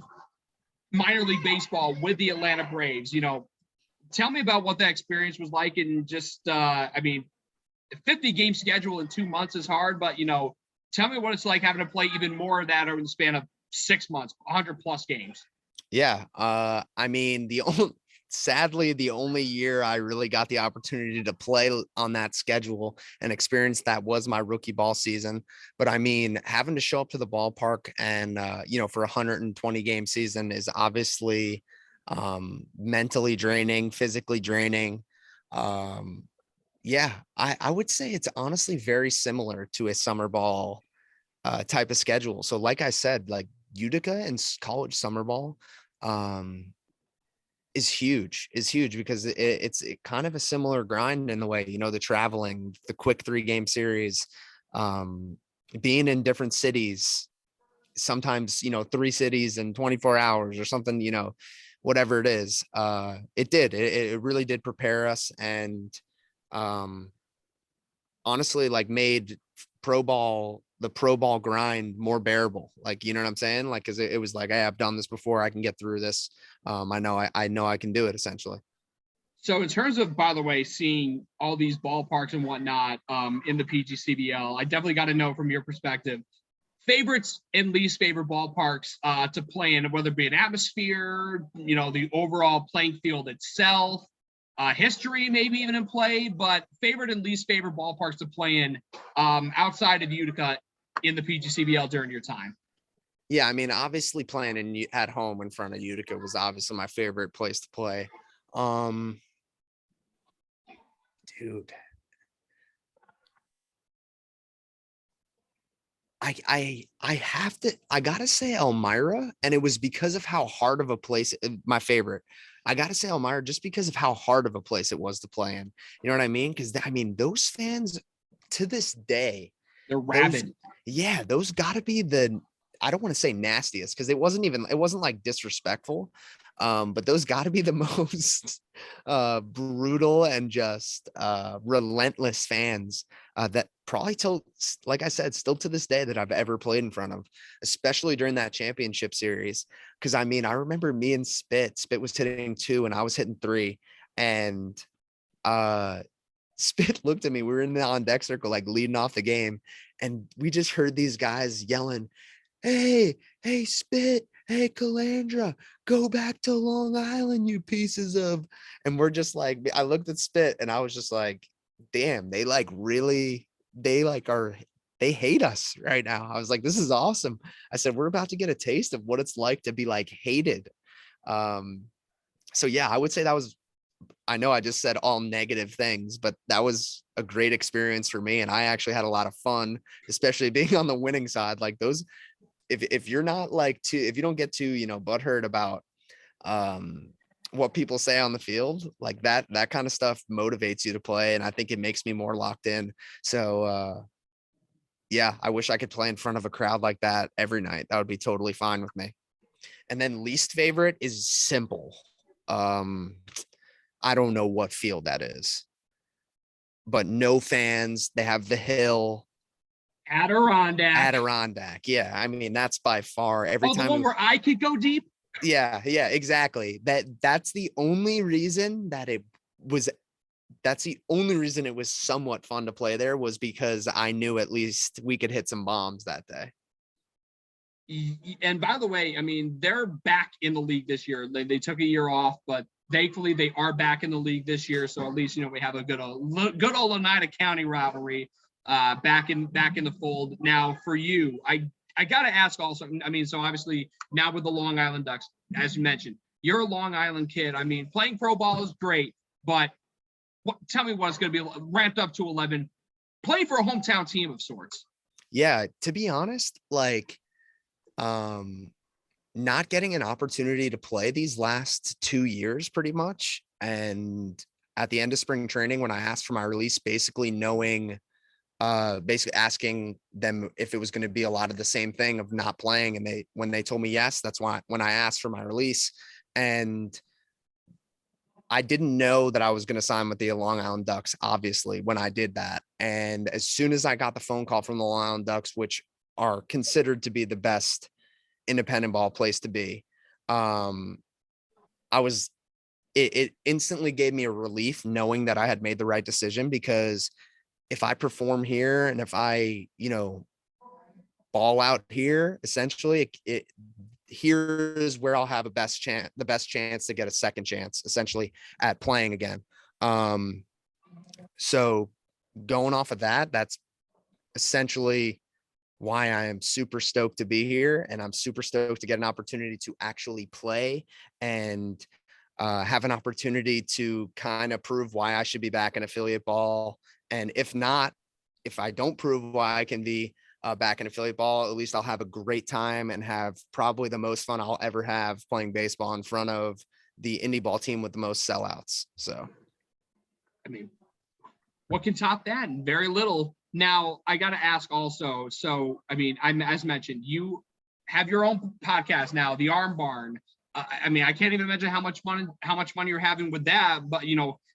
minor league baseball with the Atlanta Braves, tell me about what that experience was like. And just, 50 game schedule in 2 months is hard, but, tell me what it's like having to play even more of that over the span of 6 months, 100 plus games. Yeah. Sadly, the only year I really got the opportunity to play on that schedule and experience that was my rookie ball season. But I mean, having to show up to the ballpark and, for a 120 game season is obviously mentally draining, physically draining. Yeah, I would say it's honestly very similar to a summer ball type of schedule. So like I said, like Utica and college summer ball is huge because it's kind of a similar grind in the way, the traveling, the quick 3-game series, being in different cities, sometimes, 3 cities in 24 hours or something, whatever it is. It really did prepare us and honestly like made the pro ball grind more bearable. Like, you know what I'm saying? Like, cause it was like, hey, I've done this before. I can get through this. I know I can do it essentially. So in terms of, by the way, seeing all these ballparks and whatnot in the PGCBL, I definitely got to know from your perspective, favorites and least favorite ballparks to play in, whether it be an atmosphere, the overall playing field itself, history, maybe even in play, but favorite and least favorite ballparks to play in outside of Utica in the PGCBL during your time. Yeah, I mean, obviously playing at home in front of Utica was obviously my favorite place to play. Dude, I gotta say Elmira, and it was because of how hard of a place, my favorite. I gotta say Elmira just because of how hard of a place it was to play in. You know what I mean? Because those fans to this day, they're rabid. Those gotta be I don't want to say nastiest because it wasn't like disrespectful. But those got to be the most brutal and just relentless fans that probably till, like I said, still to this day that I've ever played in front of, especially during that championship series. Because I mean, I remember me and Spit was hitting 2 and I was hitting 3, and Spit looked at me. We were in the on deck circle, like leading off the game, and we just heard these guys yelling, "Hey, Spit, hey, Calandra, go back to Long Island, you pieces of," and we're just like, I looked at Spit and I was just like, damn, they like really, they like are, they hate us right now. I was like, this is awesome. I said, we're about to get a taste of what it's like to be like hated. So yeah, I would say that was, I know I just said all negative things, but that was a great experience for me. And I actually had a lot of fun, especially being on the winning side. Like those, if you're not like too, if you don't get too, butthurt about what people say on the field, like that kind of stuff motivates you to play. And I think it makes me more locked in. So yeah, I wish I could play in front of a crowd like that every night. That would be totally fine with me. And then least favorite is simple. I don't know what field that is, but no fans. They have the hill. Adirondack. Yeah. I mean, that's by far every the time. one where I could go deep. Yeah, exactly. That's the only reason that that's the only reason it was somewhat fun to play there, was because I knew at least we could hit some bombs that day. And by the way, I mean, they're back in the league this year. They took a year off, but thankfully they are back in the league this year. So at least, we have a good old Oneida County rivalry back in the fold. Now for you, I got to ask also, I mean, so obviously now with the Long Island Ducks, as you mentioned, you're a Long Island kid. I mean, playing pro ball is great, but tell me what's going to be ramped up to 11, play for a hometown team of sorts. Yeah, to be honest, like, not getting an opportunity to play these last 2 years pretty much. And at the end of spring training, when I asked for my release, basically asking them if it was going to be a lot of the same thing of not playing. And when they told me yes, that's why when I asked for my release, and I didn't know that I was going to sign with the Long Island Ducks, obviously, when I did that. And as soon as I got the phone call from the Long Island Ducks, which are considered to be the best independent ball place to be, it instantly gave me a relief knowing that I had made the right decision, because if I perform here and if I, ball out here, essentially here's where I'll have the best chance to get a second chance, essentially, at playing again. So going off of that, that's essentially why I am super stoked to be here. And I'm super stoked to get an opportunity to actually play and have an opportunity to kind of prove why I should be back in affiliate ball. And if I don't prove why I can be back in affiliate ball, at least I'll have a great time and have probably the most fun I'll ever have playing baseball in front of the indie ball team with the most sellouts. So, I mean, what can top that? Very little. Now, I got to ask also. So, I mean, as mentioned, you have your own podcast now, the Arm Barn. I mean, I can't even imagine how much money you're having with that. But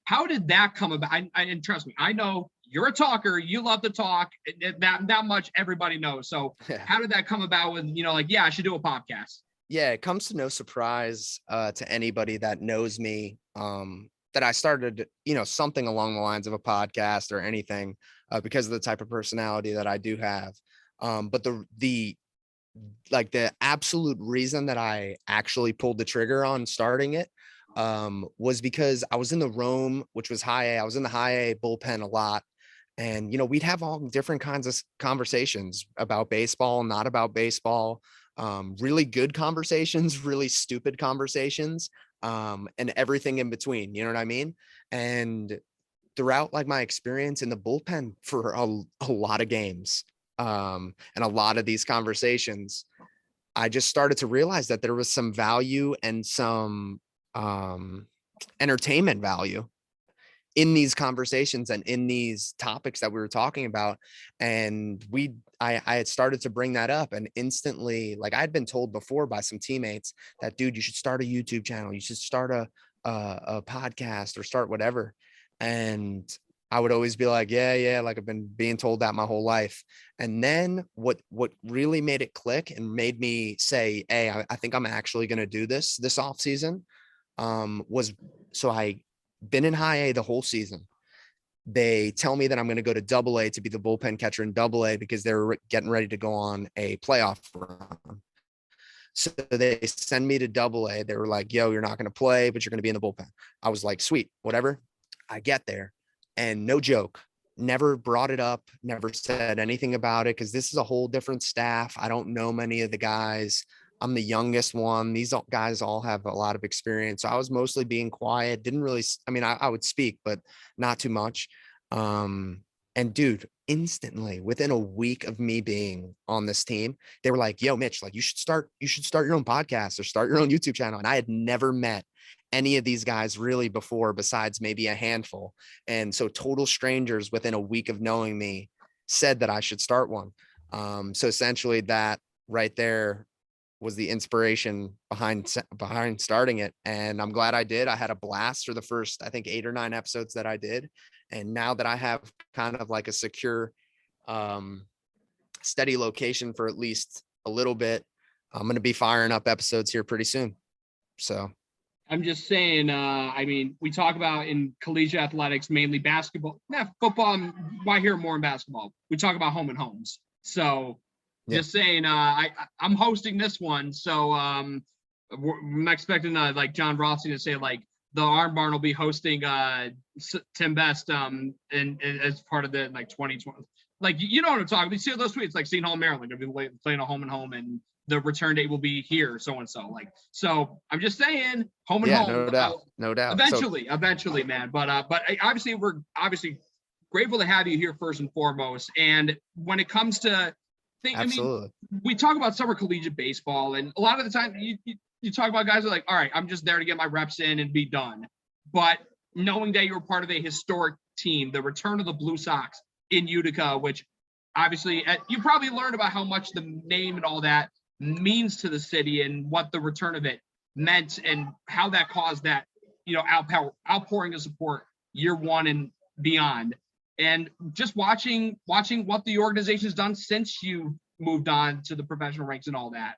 how did that come about? And trust me, I know you're a talker. You love to talk. That much everybody knows. So how did that come about with, I should do a podcast? Yeah, it comes to no surprise to anybody that knows me that I started, something along the lines of a podcast or anything because of the type of personality that I do have. But the absolute reason that I actually pulled the trigger on starting it was because I was in the Rome, which was high A. I was in the high A bullpen a lot. And, we'd have all different kinds of conversations about baseball, not about baseball, really good conversations, really stupid conversations, and everything in between. You know what I mean? And throughout my experience in the bullpen for a lot of games and a lot of these conversations, I just started to realize that there was some value and some entertainment value in these conversations and in these topics that we were talking about. And I had started to bring that up, and instantly, like, I'd been told before by some teammates that, dude, you should start a YouTube channel. You should start a podcast or start whatever. And I would always be like, yeah, like I've been being told that my whole life. And then what really made it click and made me say, hey, I think I'm actually going to do this off season, was, so I been in high A the whole season. They tell me that I'm going to go to double A to be the bullpen catcher in double A because they're getting ready to go on a playoff run. So they send me to double A. They were like, yo, you're not going to play, but you're going to be in the bullpen. I was like, sweet, whatever. I get there, and no joke, never brought it up, never said anything about it, because this is a whole different staff. I don't know many of the guys. I'm the youngest one. These guys all have a lot of experience. So I was mostly being quiet. Didn't really, I mean, I would speak, but not too much. And dude, instantly within a week of me being on this team, they were like, yo, Mitch, like you should start your own podcast or start your own YouTube channel. And I had never met any of these guys really before, besides maybe a handful. And so total strangers within a week of knowing me said that I should start one. So essentially that right there was the inspiration behind starting it. And I'm glad I did. I had a blast for the first, I think, 8 or 9 episodes that I did. And now that I have kind of like a secure, steady location for at least a little bit, I'm going to be firing up episodes here pretty soon. So I'm just saying, I mean, we talk about in collegiate athletics, mainly basketball, football. Why hear more in basketball? We talk about home and homes. So just saying, I'm hosting this one. So I'm expecting like John Rossi to say like the Arm Barn will be hosting Tim Best and as part of the like 2020. Like, you know what I'm talking about. You see those tweets, like St. Hall, Maryland, going to be playing a home and home, and the return date will be here, so and so. Like, so I'm just saying, home and home. No doubt. Eventually, man. But obviously, we're grateful to have you here first and foremost. And when it comes to things, I mean, we talk about summer collegiate baseball, and a lot of the time you talk about guys who are like, all right, I'm just there to get my reps in and be done. But knowing that you were part of a historic team, the return of the Blue Sox in Utica, which obviously you probably learned about how much the name and all that means to the city and what the return of it meant and how that caused that, outpouring of support year one and beyond. And just watching what the organization's done since you moved on to the professional ranks and all that,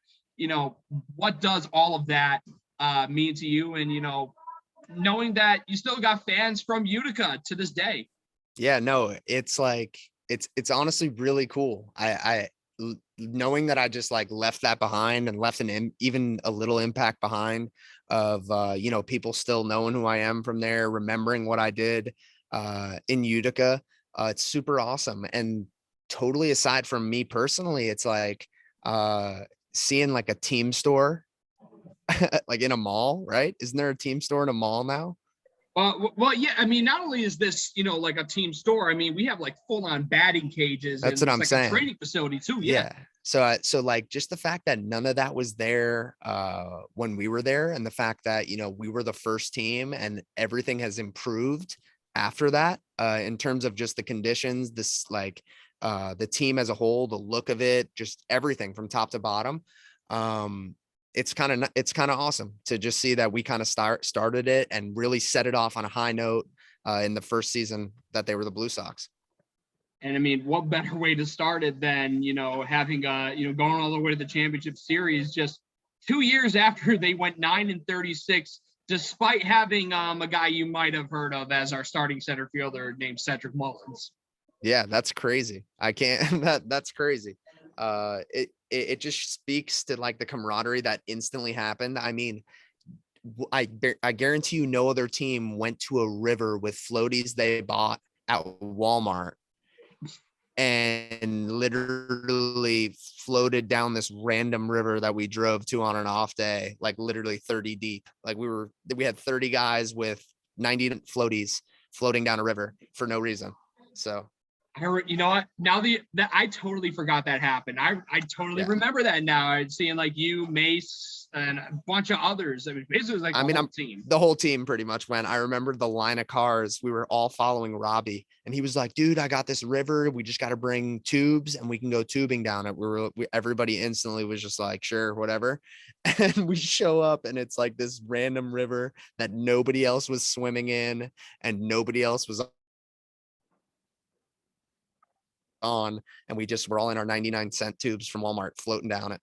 what does all of that mean to you? And, knowing that you still got fans from Utica to this day. Yeah, no, it's like, it's honestly really cool. I knowing that I just like left that behind and left even a little impact behind of, people still knowing who I am from there, remembering what I did in Utica. It's super awesome. And totally aside from me personally, it's like seeing like a team store like in a mall, right? Isn't there a team store in a mall now? Well, yeah. I mean, not only is this, like a team store. I mean, we have like full-on batting cages. That's and what I'm saying. A training facility too. Yeah. So like just the fact that none of that was there when we were there, and the fact that we were the first team, and everything has improved after that in terms of just the conditions, this like the team as a whole, the look of it, just everything from top to bottom. It's kind of awesome to just see that we kind of started it and really set it off on a high note in the first season that they were the Blue Sox. And I mean, what better way to start it than, having, going all the way to the championship series just 2 years after they went 9-36, despite having a guy you might have heard of as our starting center fielder named Cedric Mullins. Yeah, that's crazy. I can't, that's crazy. It just speaks to like the camaraderie that instantly happened. I mean, I guarantee you no other team went to a river with floaties they bought at Walmart and literally floated down this random river that we drove to on an off day, like literally 30 deep. Like we had 30 guys with 90 floaties floating down a river for no reason. So You know what? Now that I totally forgot that happened. I totally remember that now. I'm seeing like you, Mace, and a bunch of others. I mean, basically, it was like the whole team. The whole team pretty much went. I remember the line of cars. We were all following Robbie, and he was like, "Dude, I got this river. We just got to bring tubes, and we can go tubing down it." Everybody instantly was just like, "Sure, whatever." And we show up, and it's like this random river that nobody else was swimming in, and nobody else was on, and we just were all in our 99-cent tubes from Walmart floating down it.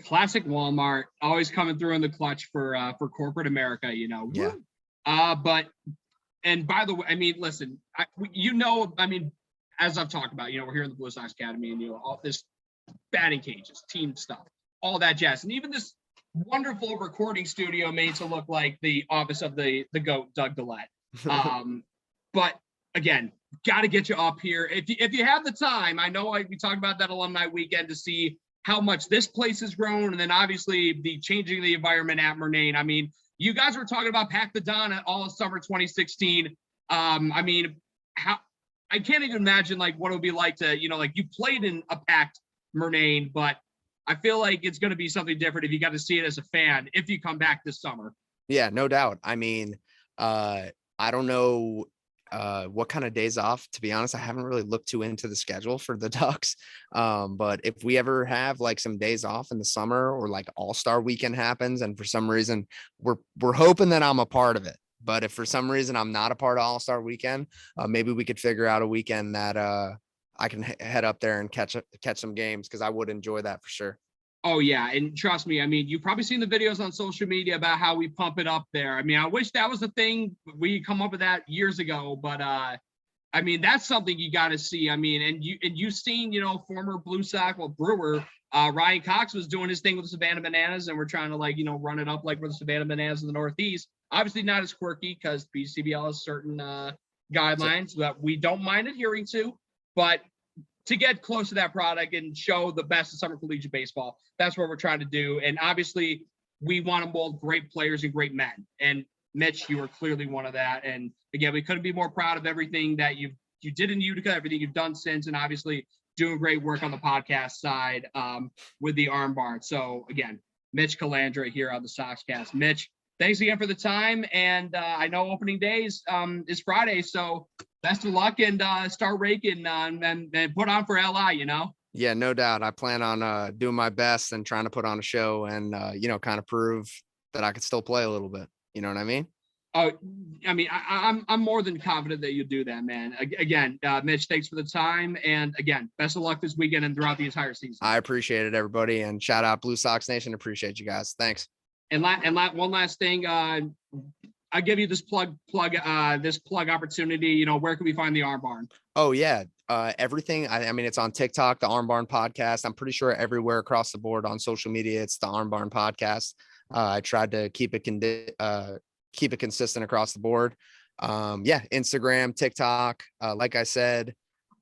Classic Walmart, always coming through in the clutch for corporate America, you know. Yeah. But and by the way, I mean, listen, I mean, as I've talked about, we're here in the Blue Sox Academy, and all this batting cages, team stuff, all that jazz, and even this wonderful recording studio made to look like the office of the GOAT, Doug Dillette. But again, got to get you up here. If you have the time, I know we talked about that alumni weekend to see how much this place has grown. And then obviously the changing the environment at Murnane. I mean, you guys were talking about Pack the Don at all of summer 2016. I mean, I can't even imagine like what it would be like to, like you played in a packed Murnane, but I feel like it's going to be something different if you got to see it as a fan, if you come back this summer. Yeah, no doubt. I mean, I don't know what kind of days off, to be honest. I haven't really looked too into the schedule for the Ducks. But if we ever have like some days off in the summer, or like All-Star weekend happens, and for some reason we're hoping that I'm a part of it, but if for some reason I'm not a part of All-Star weekend, maybe we could figure out a weekend that I can head up there and catch some games, because I would enjoy that for sure. Oh yeah, and trust me, I mean, you've probably seen the videos on social media about how we pump it up there. I mean, I wish that was a thing. We come up with that years ago, but I mean, that's something you got to see. I mean, and you've seen, former Blue Sox, Brewer, Ryan Cox was doing his thing with the Savannah Bananas, and we're trying to like, run it up like with the Savannah Bananas in the Northeast. Obviously not as quirky, because BCBL has certain guidelines that we don't mind adhering to, but to get close to that product and show the best of summer collegiate baseball, that's what we're trying to do. And obviously, we want to mold great players and great men. And Mitch, you are clearly one of that. And again, we couldn't be more proud of everything that you did in Utica, everything you've done since, and obviously doing great work on the podcast side with the Arm Barn. So again, Mitch Calandra here on the Soxcast. Mitch, thanks again for the time. And I know opening days is Friday, so best of luck, and start raking and put on for LI, Yeah, no doubt. I plan on doing my best and trying to put on a show and, kind of prove that I could still play a little bit. You know what I mean? Oh, I mean, I'm more than confident that you'll do that, man. Again, Mitch, thanks for the time. And again, best of luck this weekend and throughout the entire season. I appreciate it, everybody. And shout out Blue Sox Nation. Appreciate you guys. Thanks. And one last thing, I give you this plug opportunity. Where can we find the Arm Barn? Oh yeah. Everything. I mean, it's on TikTok, the Arm Barn Podcast. I'm pretty sure everywhere across the board on social media, it's the Arm Barn Podcast. I tried to keep it consistent across the board. Instagram, TikTok. Like I said,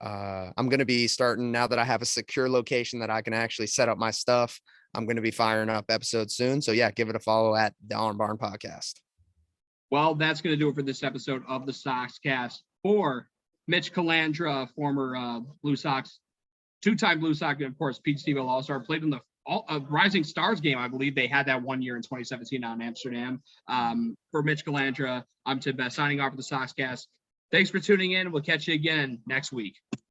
I'm going to be starting, now that I have a secure location that I can actually set up my stuff, I'm going to be firing up episodes soon. So yeah, give it a follow at the Arm Barn Podcast. Well, that's going to do it for this episode of the Soxcast. For Mitch Calandra, former Blue Sox, two-time Blue Sox, and of course, Pete Steve All-Star, played in the Rising Stars game. I believe they had that one year in 2017 out in Amsterdam. For Mitch Calandra, I'm Tim Best, signing off for the Soxcast. Thanks for tuning in. We'll catch you again next week.